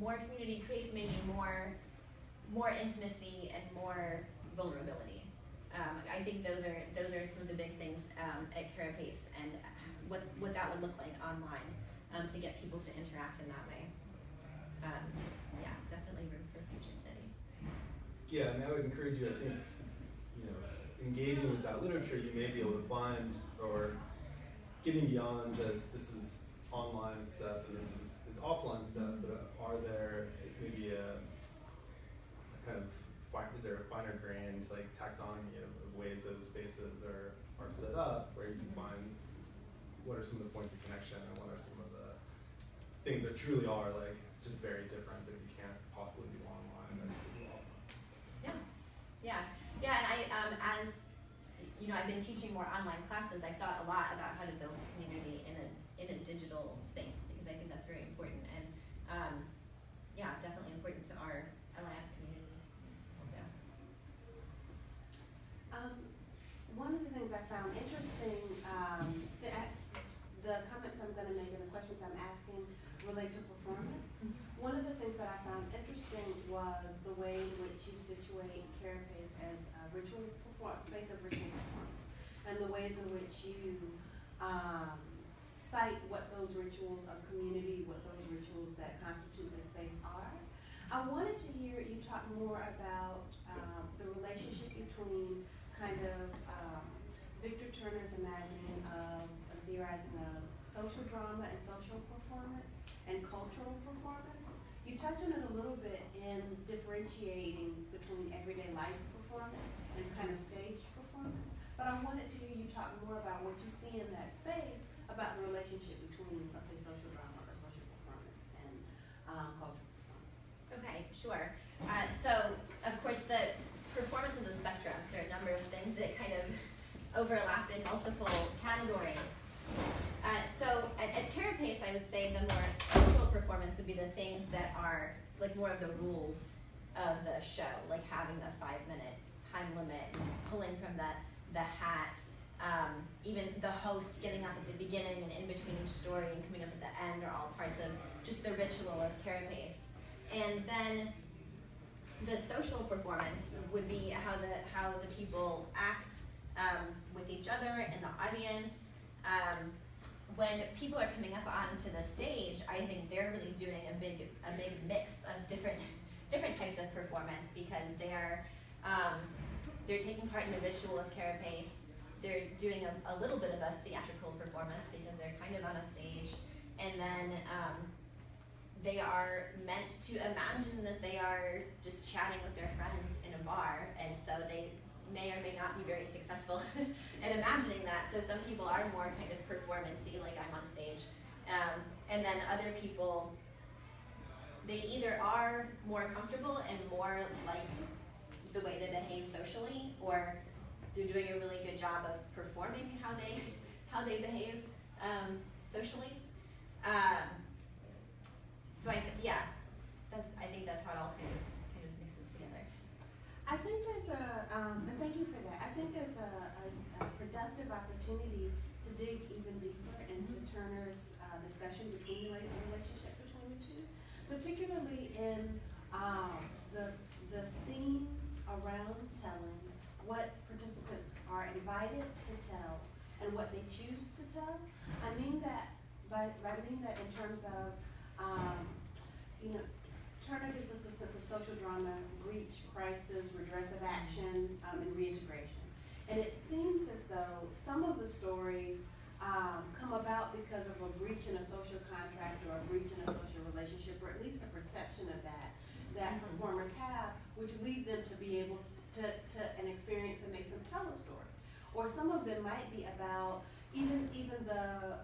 more community, create maybe more intimacy and more vulnerability. I think those are some of the big things at Carapace, and what that would look like online to get people to interact in that way. Yeah, definitely room for future study. Yeah, and I would encourage you, I think, engaging with that literature, you may be able to find, or getting beyond just this is online stuff and this is offline stuff, but are there maybe a kind of, is there a finer grained like taxonomy of ways those spaces are set up where you can find what are some of the points of connection and what are some of the things that truly are like just very different that you can't possibly do online or do offline. Yeah, and as I've been teaching more online classes, I've thought a lot about how to build community in a digital space, because I think that's very important, and definitely important to our LIS community. So. One of the things I found interesting, the comments I'm going to make and the questions I'm asking relate to performance. One of the things that I found interesting was the way in which you situate Carapace as a space of and the ways in which you cite what those rituals of community, what those rituals that constitute the space are. I wanted to hear you talk more about the relationship between kind of Victor Turner's imagining of theorizing of social drama and social performance and cultural performance. You touched on it a little bit in differentiating between everyday life performance and kind of staged performance, but I wanted to hear you talk more about what you see in that space about the relationship between, let's say, social drama or social performance and cultural performance. Okay, sure. So, of course, the performance is a spectrum, so there are a number of things that kind of overlap in multiple categories. So at Carapace, I would say the more cultural performance would be the things that are like more of the rules of the show, like having the 5-minute time limit, pulling from the hat, even the host getting up at the beginning and in between each story and coming up at the end are all parts of just the ritual of Carapace. And then the social performance would be how the people act with each other and the audience. When people are coming up onto the stage, I think they're really doing a big mix of different types of performance, because they're taking part in the ritual of Carapace. They're doing a little bit of a theatrical performance because they're kind of on a stage, and then they are meant to imagine that they are just chatting with their friends in a bar, and so they may or may not be very successful at imagining that. So some people are more kind of performance-y, like I'm on stage, and then other people, they either are more comfortable and more like the way they behave socially, or they're doing a really good job of performing how they behave socially. So I think that's how it all kind of mixes together. I think there's and thank you for that. I think there's a productive opportunity to dig even deeper into Turner's discussion between the relationship between the two, particularly in the themes around telling, what participants are invited to tell, and what they choose to tell. I mean that in terms of Turner gives us a sense of social drama, breach, crisis, redressive action, and reintegration. And it seems as though some of the stories come about because of a breach in a social contract or a breach in a social relationship, or at least the perception of that performers have, which lead them to be able to an experience that makes them tell a story. Or some of them might be about even the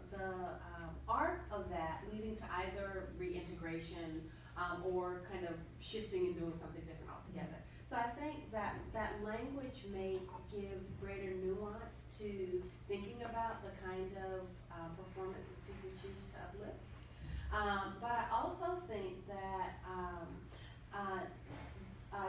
arc of that leading to either reintegration or kind of shifting and doing something different altogether. So I think that language may give greater nuance to thinking about the kind of performances people choose to uplift. But I also think that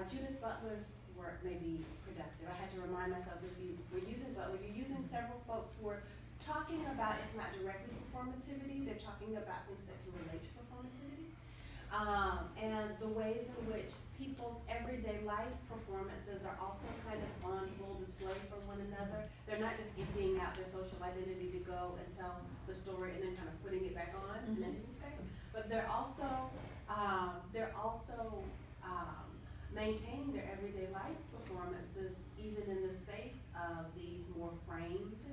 Judith Butler's work may be productive. I had to remind myself, if you were using Butler, you're using several folks who are talking about, if not directly performativity, they're talking about things that can relate to performativity. And the ways in which people's everyday life performances are also kind of on full display for one another. They're not just emptying out their social identity to go and tell the story and then kind of putting it back on in the space, but they're also maintaining their everyday life performances even in the space of these more framed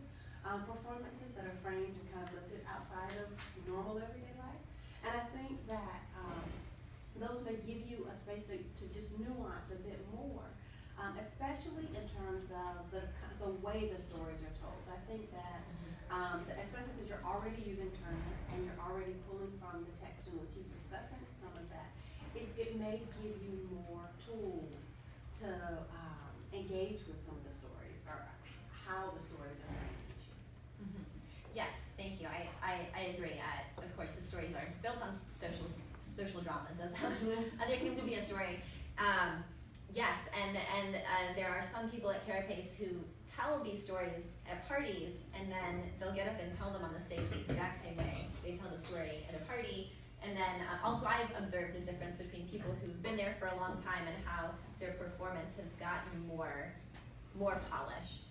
performances that are framed and kind of lifted outside of normal everyday life. And I think that those may give you a space to just nuance a bit more, especially in terms of the way the stories are told. I think that, especially since you're already using Turner and you're already pulling from the text in which he's discussing some of that, it may give you more tools to engage with some of the stories, or how the stories are framed. Yes, thank you. I agree. Of course, the stories are built on social dramas. That's how there came to be a story. Yes, and there are some people at Carapace who tell these stories at parties, and then they'll get up and tell them on the stage the exact same way they tell the story at a party. And then also I've observed a difference between people who've been there for a long time and how their performance has gotten more polished.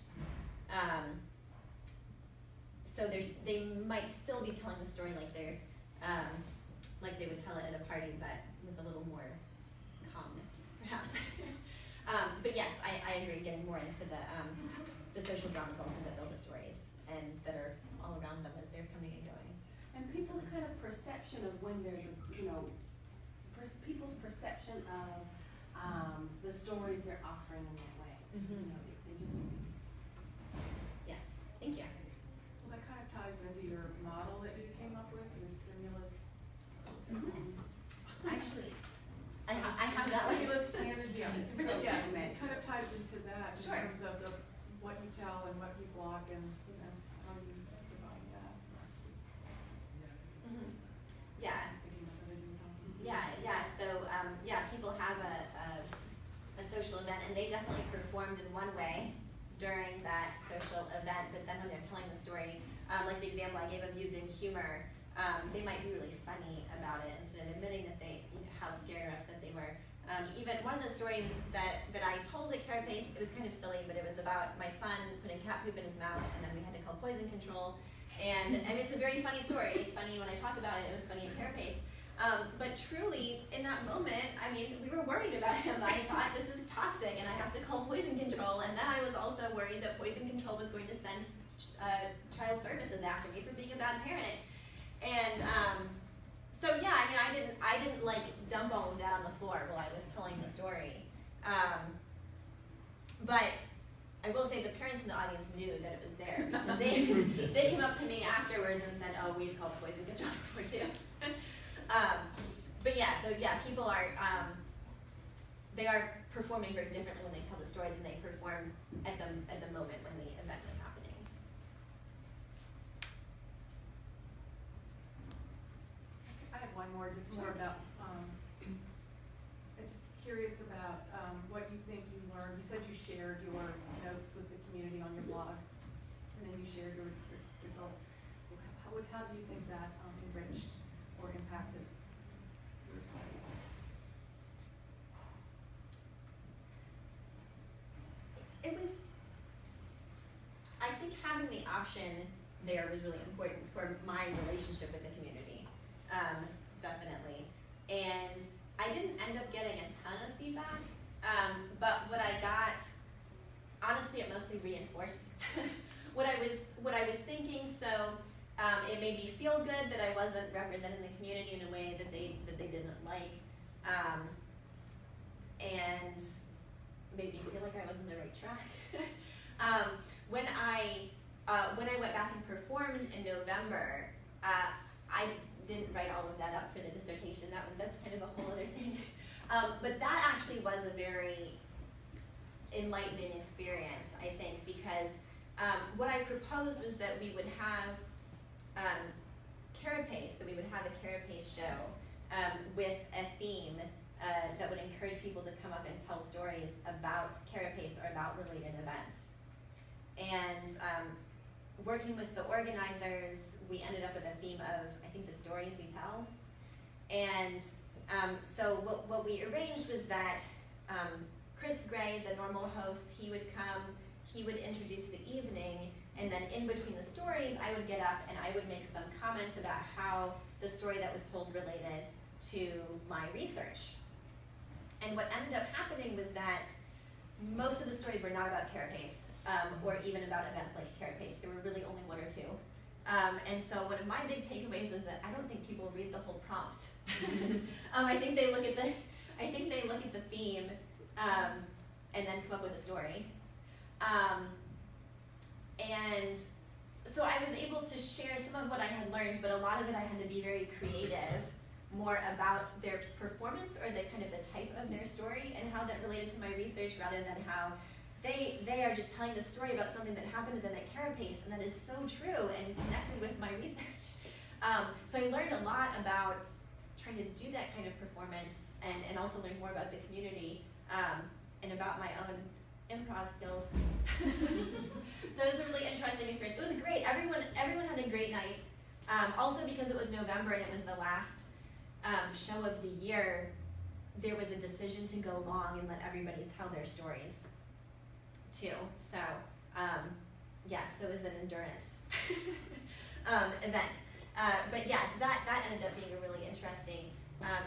so they might still be telling the story like like they would tell it at a party, but with a little more calmness, perhaps. But yes, I agree. Getting more into the social dramas also that build the stories and that are all around them as they're coming and going. And people's kind of perception of when there's a, people's perception of the stories they're offering in that way. Mhm. It just would be Yes, thank you. Well, that kind of ties into your model that you came up with, your stimulus. What's it called? Actually, I have that one. Stimulus standard, yeah. Just- Yeah, it kind of ties into that in Sure. terms of what you tell and what you block and, how you divide that. Mhm. Yeah. Just thinking about what I do now. Yeah. So people have a social event, and they definitely performed in one way during that social event. But then when they're telling the story, like the example I gave of using humor, they might be really funny about it instead of admitting that how scared or upset they were. Even one of the stories that I told at Carapace, it was kind of silly, but it was about my son putting cat poop in his mouth, and then we had to call poison control. And I mean, it's a very funny story. It's funny when I talk about it. It was funny at Carapace. But truly, in that moment, I mean, we were worried about him. I thought, this is toxic, and I have to call poison control. And then I was also worried that poison control was going to send child services after me for being a bad parent. And so yeah, I mean, I didn't like dump all of that on the floor while I was telling the story. But I will say the parents in the audience knew that it was there, because they came up to me afterwards and said, "Oh, we've called poison control before too." But yeah, so yeah, people are they are performing very differently when they tell the story than they performed at the moment when the event was happening. I have one more, just more about, I'm just curious about what you think you learned. You said you shared your notes with the community on your blog, and then you shared your results. How do you think that enriched or impacted your study? It was, I think having the option there was really important for my relationship with the community, definitely. And I didn't end up getting a ton of feedback, but what I got, honestly, it mostly reinforced what I was thinking. So it made me feel good that I wasn't representing the community in a way that they didn't like, and made me feel like I was on the right track. When I went back and performed in November, I didn't write all of that up for the dissertation. That's kind of a whole other thing. But that actually was a very enlightening experience, I think, because what I proposed was that we would have Carapace, that we would have a Carapace show with a theme that would encourage people to come up and tell stories about Carapace or about related events. And working with the organizers, we ended up with a theme of, I think, the stories we tell. And so what we arranged was that Chris Gray, the normal host, he would come, he would introduce the evening, and then in between the stories, I would get up and I would make some comments about how the story that was told related to my research. And what ended up happening was that most of the stories were not about Carapace, or even about events like Carapace. There were really only one or two. And so one of my big takeaways was that I don't think people read the whole prompt. I think they look at the theme, and then come up with a story. And so I was able to share some of what I had learned, but a lot of it I had to be very creative, more about their performance or the kind of the type of their story and how that related to my research, rather than how they are just telling the story about something that happened to them at Carapace, and that is so true and connected with my research. So I learned a lot about trying to do that kind of performance, and also learn more about the community, and about my own improv skills. So it was a really interesting experience. It was great. Everyone had a great night. Also because it was November and it was the last show of the year, there was a decision to go long and let everybody tell their stories too. So yes, it was an endurance event. But yeah, so that ended up being a really interesting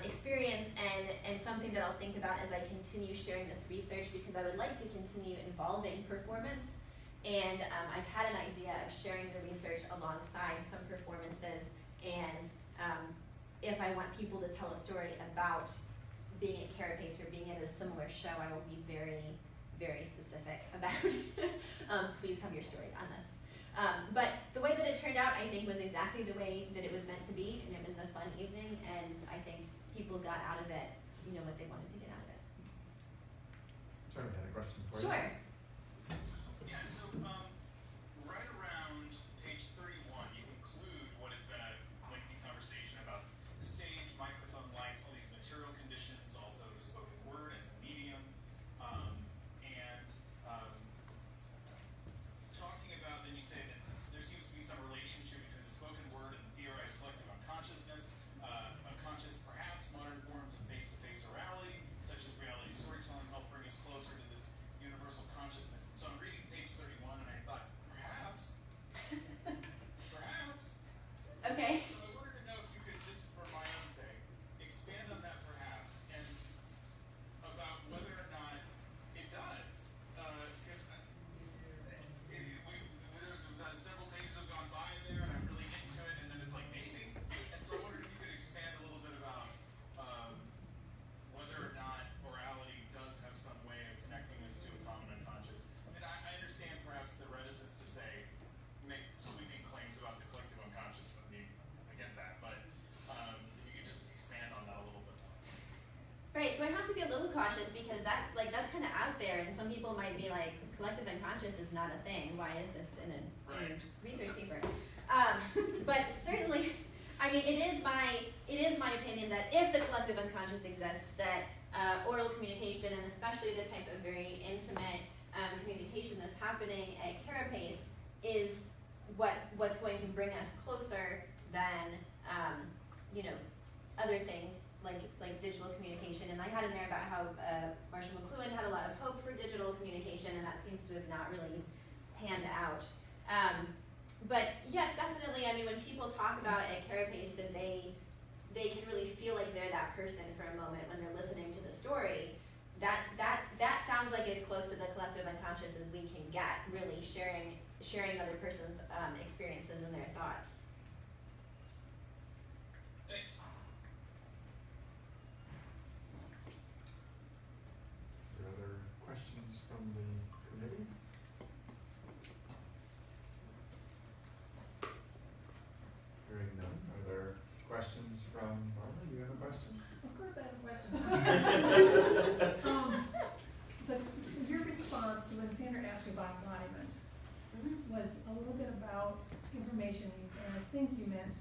experience and something that I'll think about as I continue sharing this research, because I would like to continue involving performance. And I've had an idea of sharing the research alongside some performances, and if I want people to tell a story about being at Carapace or being at a similar show, I will be very, very specific about please have your story on this. But the way that it turned out, I think, was exactly the way that it was meant to be, and it was a fun evening, and I think people got out of it, you know, what they wanted to get out of it. Jeremy had a question for you. Sure. Yeah, so right around page 31, you conclude what has been a lengthy conversation about the stage, microphone, lights, all these material conditions, also the spoken word as a medium, and talking about, then you say that there seems to be some relationship between the spoken word and the theorized collective unconsciousness, unconscious perhaps modern forms of face-to-face orality, such as reality storytelling, help bring us closer to this universal consciousness. So I'm reading page 31 and I thought, perhaps. Okay. So I wanted to know if you could, just for my own sake, expand on that perhaps, and about whether or not it does. Because several pages have gone by there and I'm really into it, and then it's like maybe. And so I wondered if you could expand a little bit about whether or not orality does have some way of connecting us to a common unconscious. And I understand perhaps the reticence to say, make sweeping claims about the collective unconscious. I mean, I get that, but if you could just expand on that a little bit more. Right, so I have to be a little cautious because that's kind of out there, and some people might be like, collective unconscious is not a thing. Why is this in a research paper? But certainly, I mean, it is my opinion that if the collective unconscious exists, that oral communication, and especially the type of very intimate communication that's happening at Carapace, is what's going to bring us closer than you know, other things like digital communication. And I had in there about how Marshall McLuhan had a lot of hope for digital communication, and that seems to have not really panned out. But yes, definitely. I mean, when people talk about at Carapace that they can really feel like they're that person for a moment when they're listening to the story, that sounds like as close to the collective unconscious as we can get, really sharing other person's experiences and their thoughts. Thanks. Are there other questions from the committee? Hearing none. Are there questions from Barbara? You have a question? Of course I have a question. But your response to when Sandra asked you about embodiment was a little bit about information needs, and I think you meant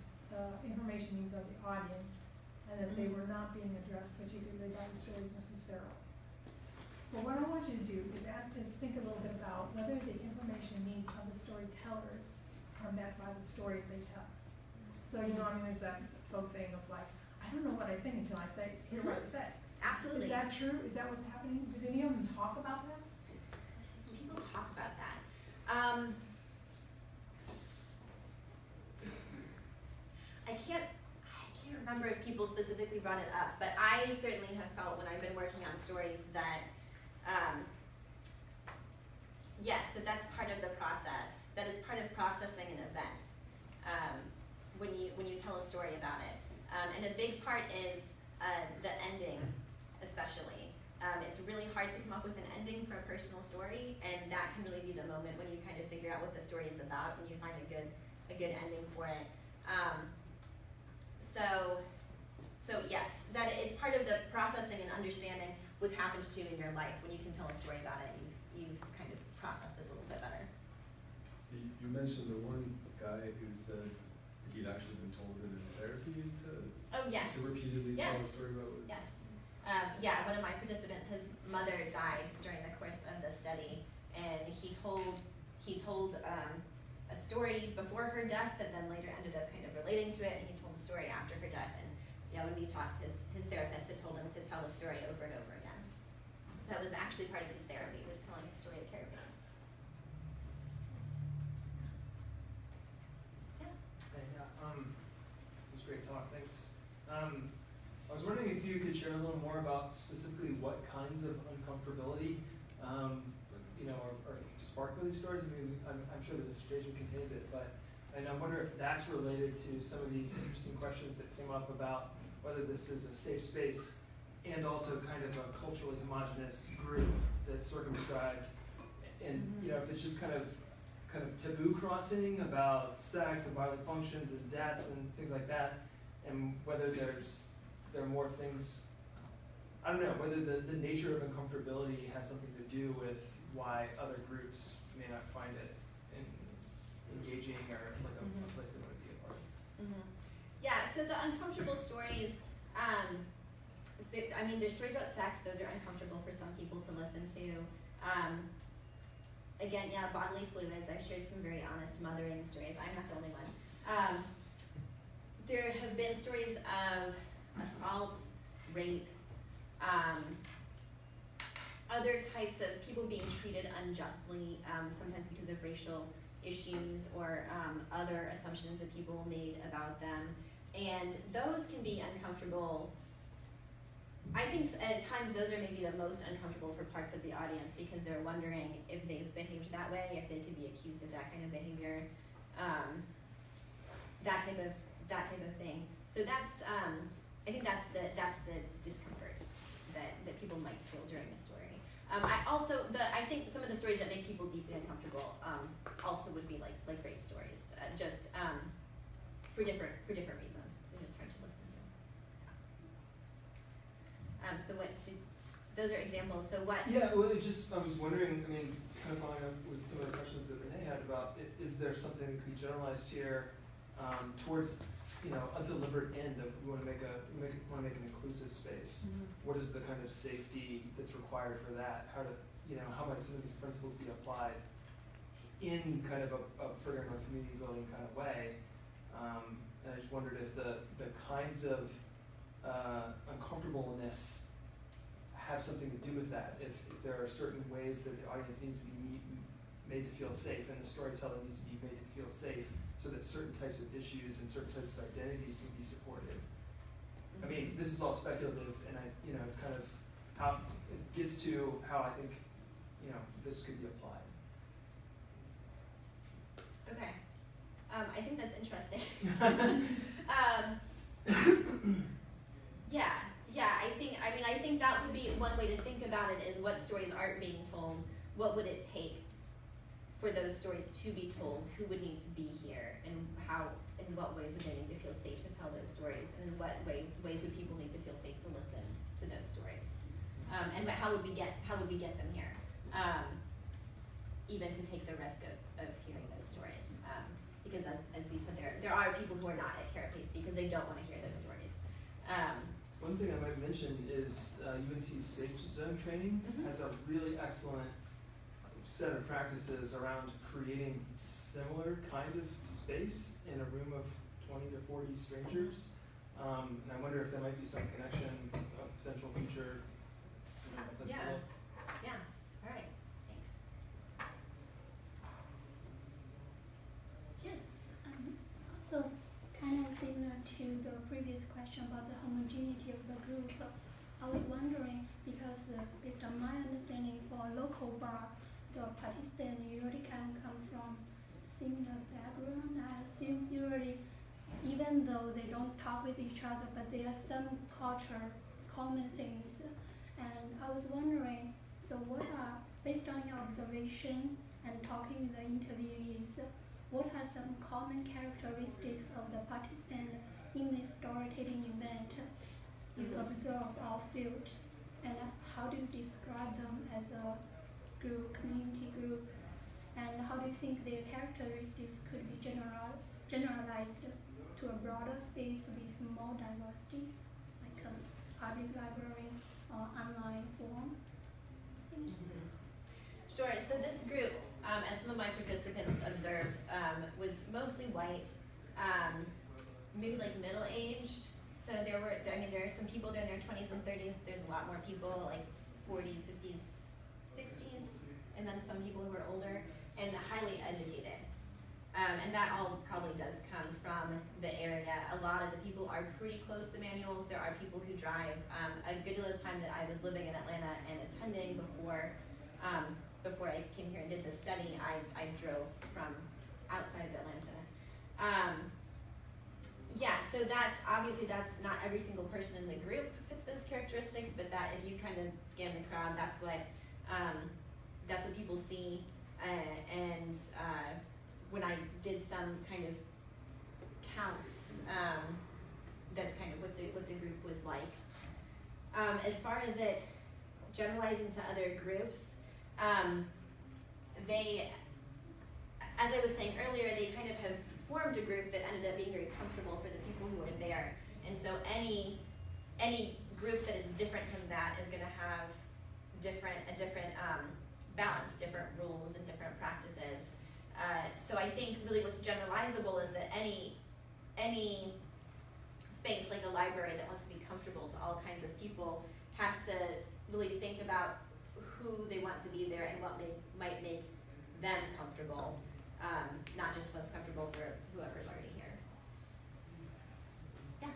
information needs of the audience, and that they were not being addressed particularly by the stories necessarily. But what I want you to do is think a little bit about whether the information needs of the storytellers are met by the stories they tell. So, you know, I mean, there's that folk thing of like, I don't know what I think until I hear what I say. Absolutely. Is that true? Is that what's happening? Did any of them talk about that? People talk about that. I can't remember if people specifically brought it up, but I certainly have felt when I've been working on stories that, yes, that's part of the process. That is part of processing an event when you tell a story about it. And a big part is the ending, especially. It's really hard to come up with an ending for a personal story, and that can really be the moment when you kind of figure out what the story is about and you find a good ending for it. So yes, that it's part of the processing and understanding what's happened to you in your life. When you can tell a story about it, you've kind of processed it a little bit better. You mentioned the one guy who said he'd actually been told in his therapy Oh yes. to repeatedly tell a Yes. story about it. Yes. Yeah, one of my participants, his mother died during the course of the study, and he told a story before her death that then later ended up kind of relating to it, and he told the story after her death. And yeah, when we talked, his therapist had told him to tell the story over and over again. That was actually part of his therapy, was telling his story at Carapace. Yeah. I was wondering if you could share a little more about specifically what kinds of uncomfortability, are sparked by these stories. I mean, I'm sure the dissertation contains it, and I wonder if that's related to some of these interesting questions that came up about whether this is a safe space and also kind of a culturally homogenous group that's circumscribed, and if it's just kind of taboo crossing about sex and bodily functions and death and things like that, and whether there are more things, I don't know, whether the nature of uncomfortability has something to do with why other groups may not find it engaging or like a place they want to be a part of. Yeah, so the uncomfortable stories, there's stories about sex, those are uncomfortable for some people to listen to. Again, bodily fluids, I've shared some very honest mothering stories. I'm not the only one. There have been stories of assault, rape, other types of people being treated unjustly, sometimes because of racial issues or other assumptions that people made about them. And those can be uncomfortable. I think at times those are maybe the most uncomfortable for parts of the audience because they're wondering if they've behaved that way, if they could be accused of that kind of behavior, that type of thing. So that's I think that's the discomfort that people might feel during a story. I think some of the stories that make people deeply uncomfortable also would be like rape stories, just for different reasons. They're just hard to listen to. Those are examples. So what? Yeah, well, I was wondering, kind of following up with some of the questions that Renee had about, is there something that could be generalized here towards, a deliberate end of we want to make an inclusive space. What is the kind of safety that's required for that? How might some of these principles be applied in kind of a program or community building kind of way? And I just wondered if the kinds of uncomfortableness have something to do with that. If there are certain ways that the audience needs to be made to feel safe and the storyteller needs to be made to feel safe so that certain types of issues and certain types of identities can be supported. This is all speculative, and it's kind of how it gets to how I think, this could be applied. Okay. I think that's interesting. I think that would be one way to think about it, is what stories aren't being told. What would it take for those stories to be told? Who would need to be here, and in what ways would they need to feel safe to tell those stories, and in what ways would people need to feel safe to listen to those stories? And how would we get them here? Even to take the risk of hearing those stories, because as we said, there are people who are not at Carapace because they don't want to hear those stories. One thing I might mention is UNC's Safe Zone training has a really excellent set of practices around creating similar kind of space in a room of 20 to 40 strangers. And I wonder if there might be some connection, a potential future. Yeah. All right. Thanks. Yes. So kind of similar to the previous question about the homogeneity of the group. I was wondering, because based on my understanding, for a local bar, the participants usually can come from similar background. I assume usually, even though they don't talk with each other, but there are some common things. And I was wondering, so what are, based on your observation and talking with the interviewees, what are some common characteristics of the participant in this storytelling event you observed or felt, and how do you describe them as a group, community group, and how do you think their characteristics could be generalized to a broader space with more diversity, like a public library or online forum? Thank you. Sure. So this group, as some of my participants observed, was mostly white, maybe like middle-aged. So there are some people there in their 20s and 30s. There's a lot more people like 40s, 50s, 60s, and then some people who are older and highly educated. And that all probably does come from the area. A lot of the people are pretty close to manuals. There are people who drive. A good deal of the time that I was living in Atlanta and attending before I came here and did this study, I drove from outside of Atlanta. Yeah, so that's not every single person in the group fits those characteristics, but that if you kind of scan the crowd, that's what people see. When I did some kind of counts, that's kind of what the group was like. As far as it generalizing to other groups, they, as I was saying earlier, they kind of have formed a group that ended up being very comfortable for the people who are there. And so any group that is different from that is going to have a different balance, different rules and different practices. So I think really what's generalizable is that any space like a library that wants to be comfortable to all kinds of people has to really think about who they want to be there and what might make them comfortable, not just what's comfortable for whoever's already here. Yeah.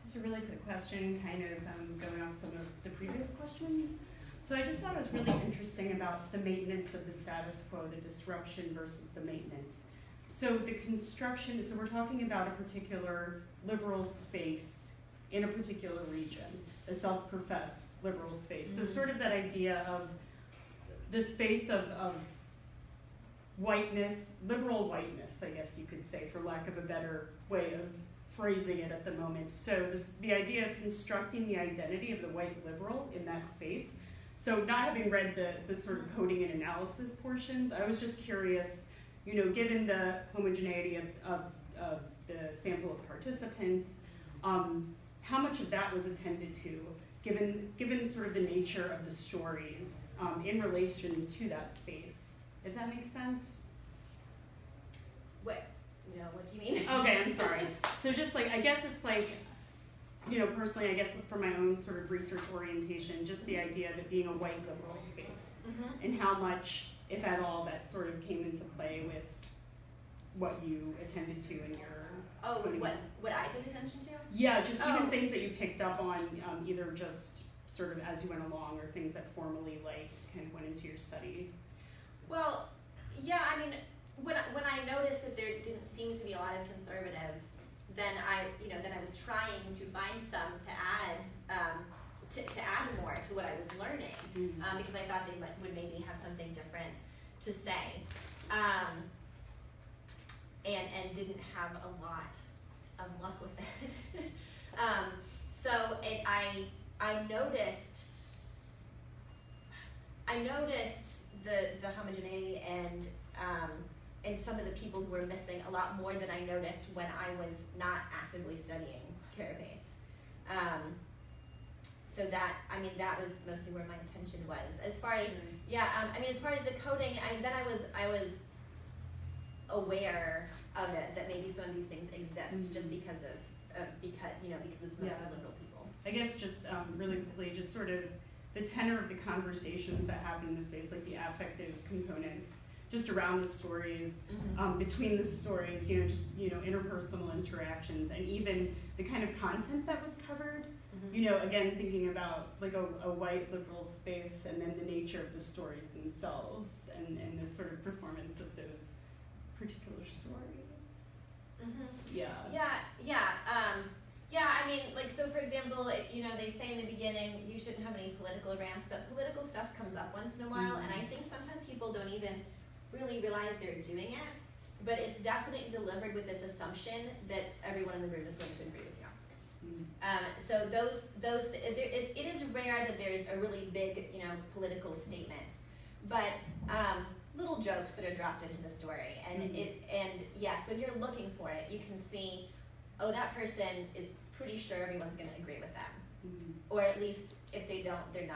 Just a really quick question, kind of going off some of the previous questions. So I just thought it was really interesting about the maintenance of the status quo, the disruption versus the maintenance. So the construction, so we're talking about a particular liberal space in a particular region, a self-professed liberal space. So sort of that idea of the space of whiteness, liberal whiteness, I guess you could say, for lack of a better way of phrasing it at the moment. So the idea of constructing the identity of the white liberal in that space. So not having read the sort of coding and analysis portions, I was just curious, given the homogeneity of the sample of participants, how much of that was attended to, given sort of the nature of the stories in relation to that space, if that makes sense? What do you mean? Okay, I'm sorry. So just I guess it's personally, I guess for my own sort of research orientation, just the idea of it being a white liberal space, and how much, if at all, that sort of came into play with what you attended to in your... Oh, what I paid attention to? Yeah, just even things that you picked up on, either just sort of as you went along, or things that formally kind of went into your study. Well, yeah, I mean, when I noticed that there didn't seem to be a lot of conservatives, then I was trying to find some to add more to what I was learning, because I thought they would maybe have something different to say, and didn't have a lot of luck with it. I noticed the homogeneity and some of the people who were missing a lot more than I noticed when I was not actively studying Carapace. So that was mostly where my attention was. As far as as far as the coding, then I was aware of it, that maybe some of these things exist just because it's mostly liberal people. I guess just really quickly, just sort of the tenor of the conversations that happen in the space, like the affective components, just around the stories, between the stories, interpersonal interactions, and even the kind of content that was covered. Again, thinking about a white liberal space, and then the nature of the stories themselves, and the sort of performance of those particular stories. So for example, they say in the beginning you shouldn't have any political rants, but political stuff comes up once in a while, and I think sometimes people don't even really realize they're doing it, but it's definitely delivered with this assumption that everyone in the room is going to agree with you. So it is rare that there's a really big, political statement, but little jokes that are dropped into the story, and yes, when you're looking for it, you can see, oh, that person is pretty sure everyone's going to agree with them, or at least if they don't, they're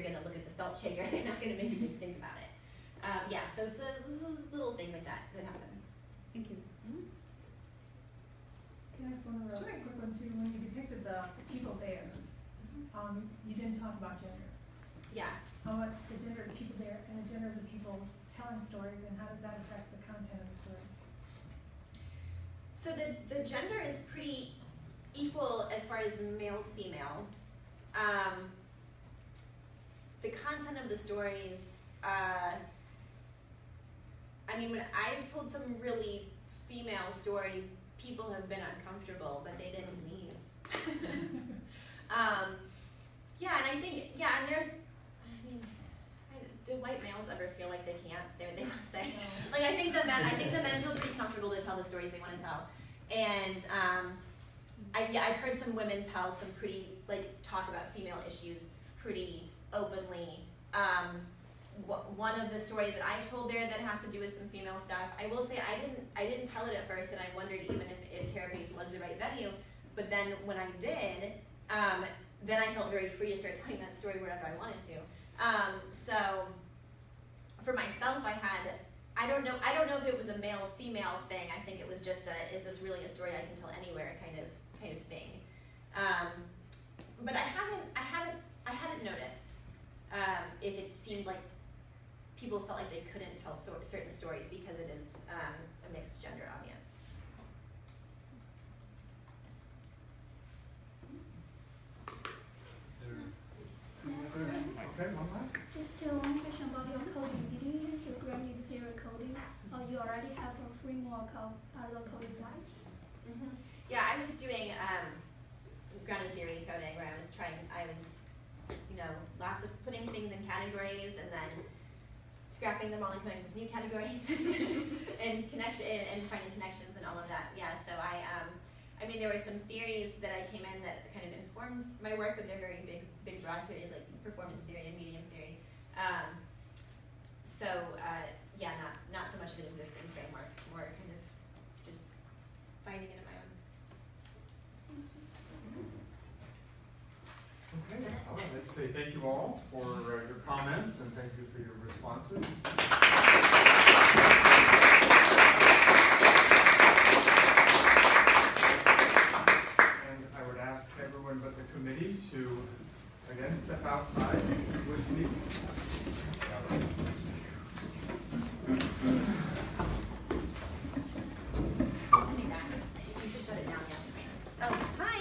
going to look at the salt shaker. They're not going to make a big stink about it. So little things like that happen. Thank you. Can I ask one other quick one too? When you depicted the people there, you didn't talk about gender. Yeah. How much the gender of the people there and the gender of the people telling stories, and how does that affect the content of the stories? So the gender is pretty equal as far as male, female. The content of the stories, I mean, when I've told some really female stories, people have been uncomfortable, but they didn't leave. Yeah, and I think, yeah, and there's, I mean, do white males ever feel like they can't say what they want to say? No. Like, I think the men feel pretty comfortable to tell the stories they want to tell. And, I've heard some women tell some pretty, like, talk about female issues pretty openly. One of the stories that I've told there that has to do with some female stuff, I will say I didn't tell it at first, and I wondered even if Carapace was the right venue. But then when I did, then I felt very free to start telling that story wherever I wanted to. So for myself, I don't know if it was a male-female thing. I think it was just is this really a story I can tell anywhere kind of thing. But I hadn't noticed if it seemed like people felt like they couldn't tell certain stories because it is a mixed gender audience. Okay, one more. Just one question about your coding. Did you use the gradient theory coding, or you already have a framework of other coding types? Mm-hmm. Yeah, I was doing grounded theory coding where I was lots of putting things in categories and then scrapping them all and coming up with new categories and finding connections and all of that. Yeah, so I mean, there were some theories that I came in that kind of informed my work, but they're very big, broad theories like performance theory and medium theory. Yeah, not so much of an existing framework, more kind of just finding it on my own. Okay, well, let's say thank you all for your comments and thank you for your responses. And I would ask everyone but the committee to, again, step outside, if you would please. I think you should shut it down, yes. Oh, hi!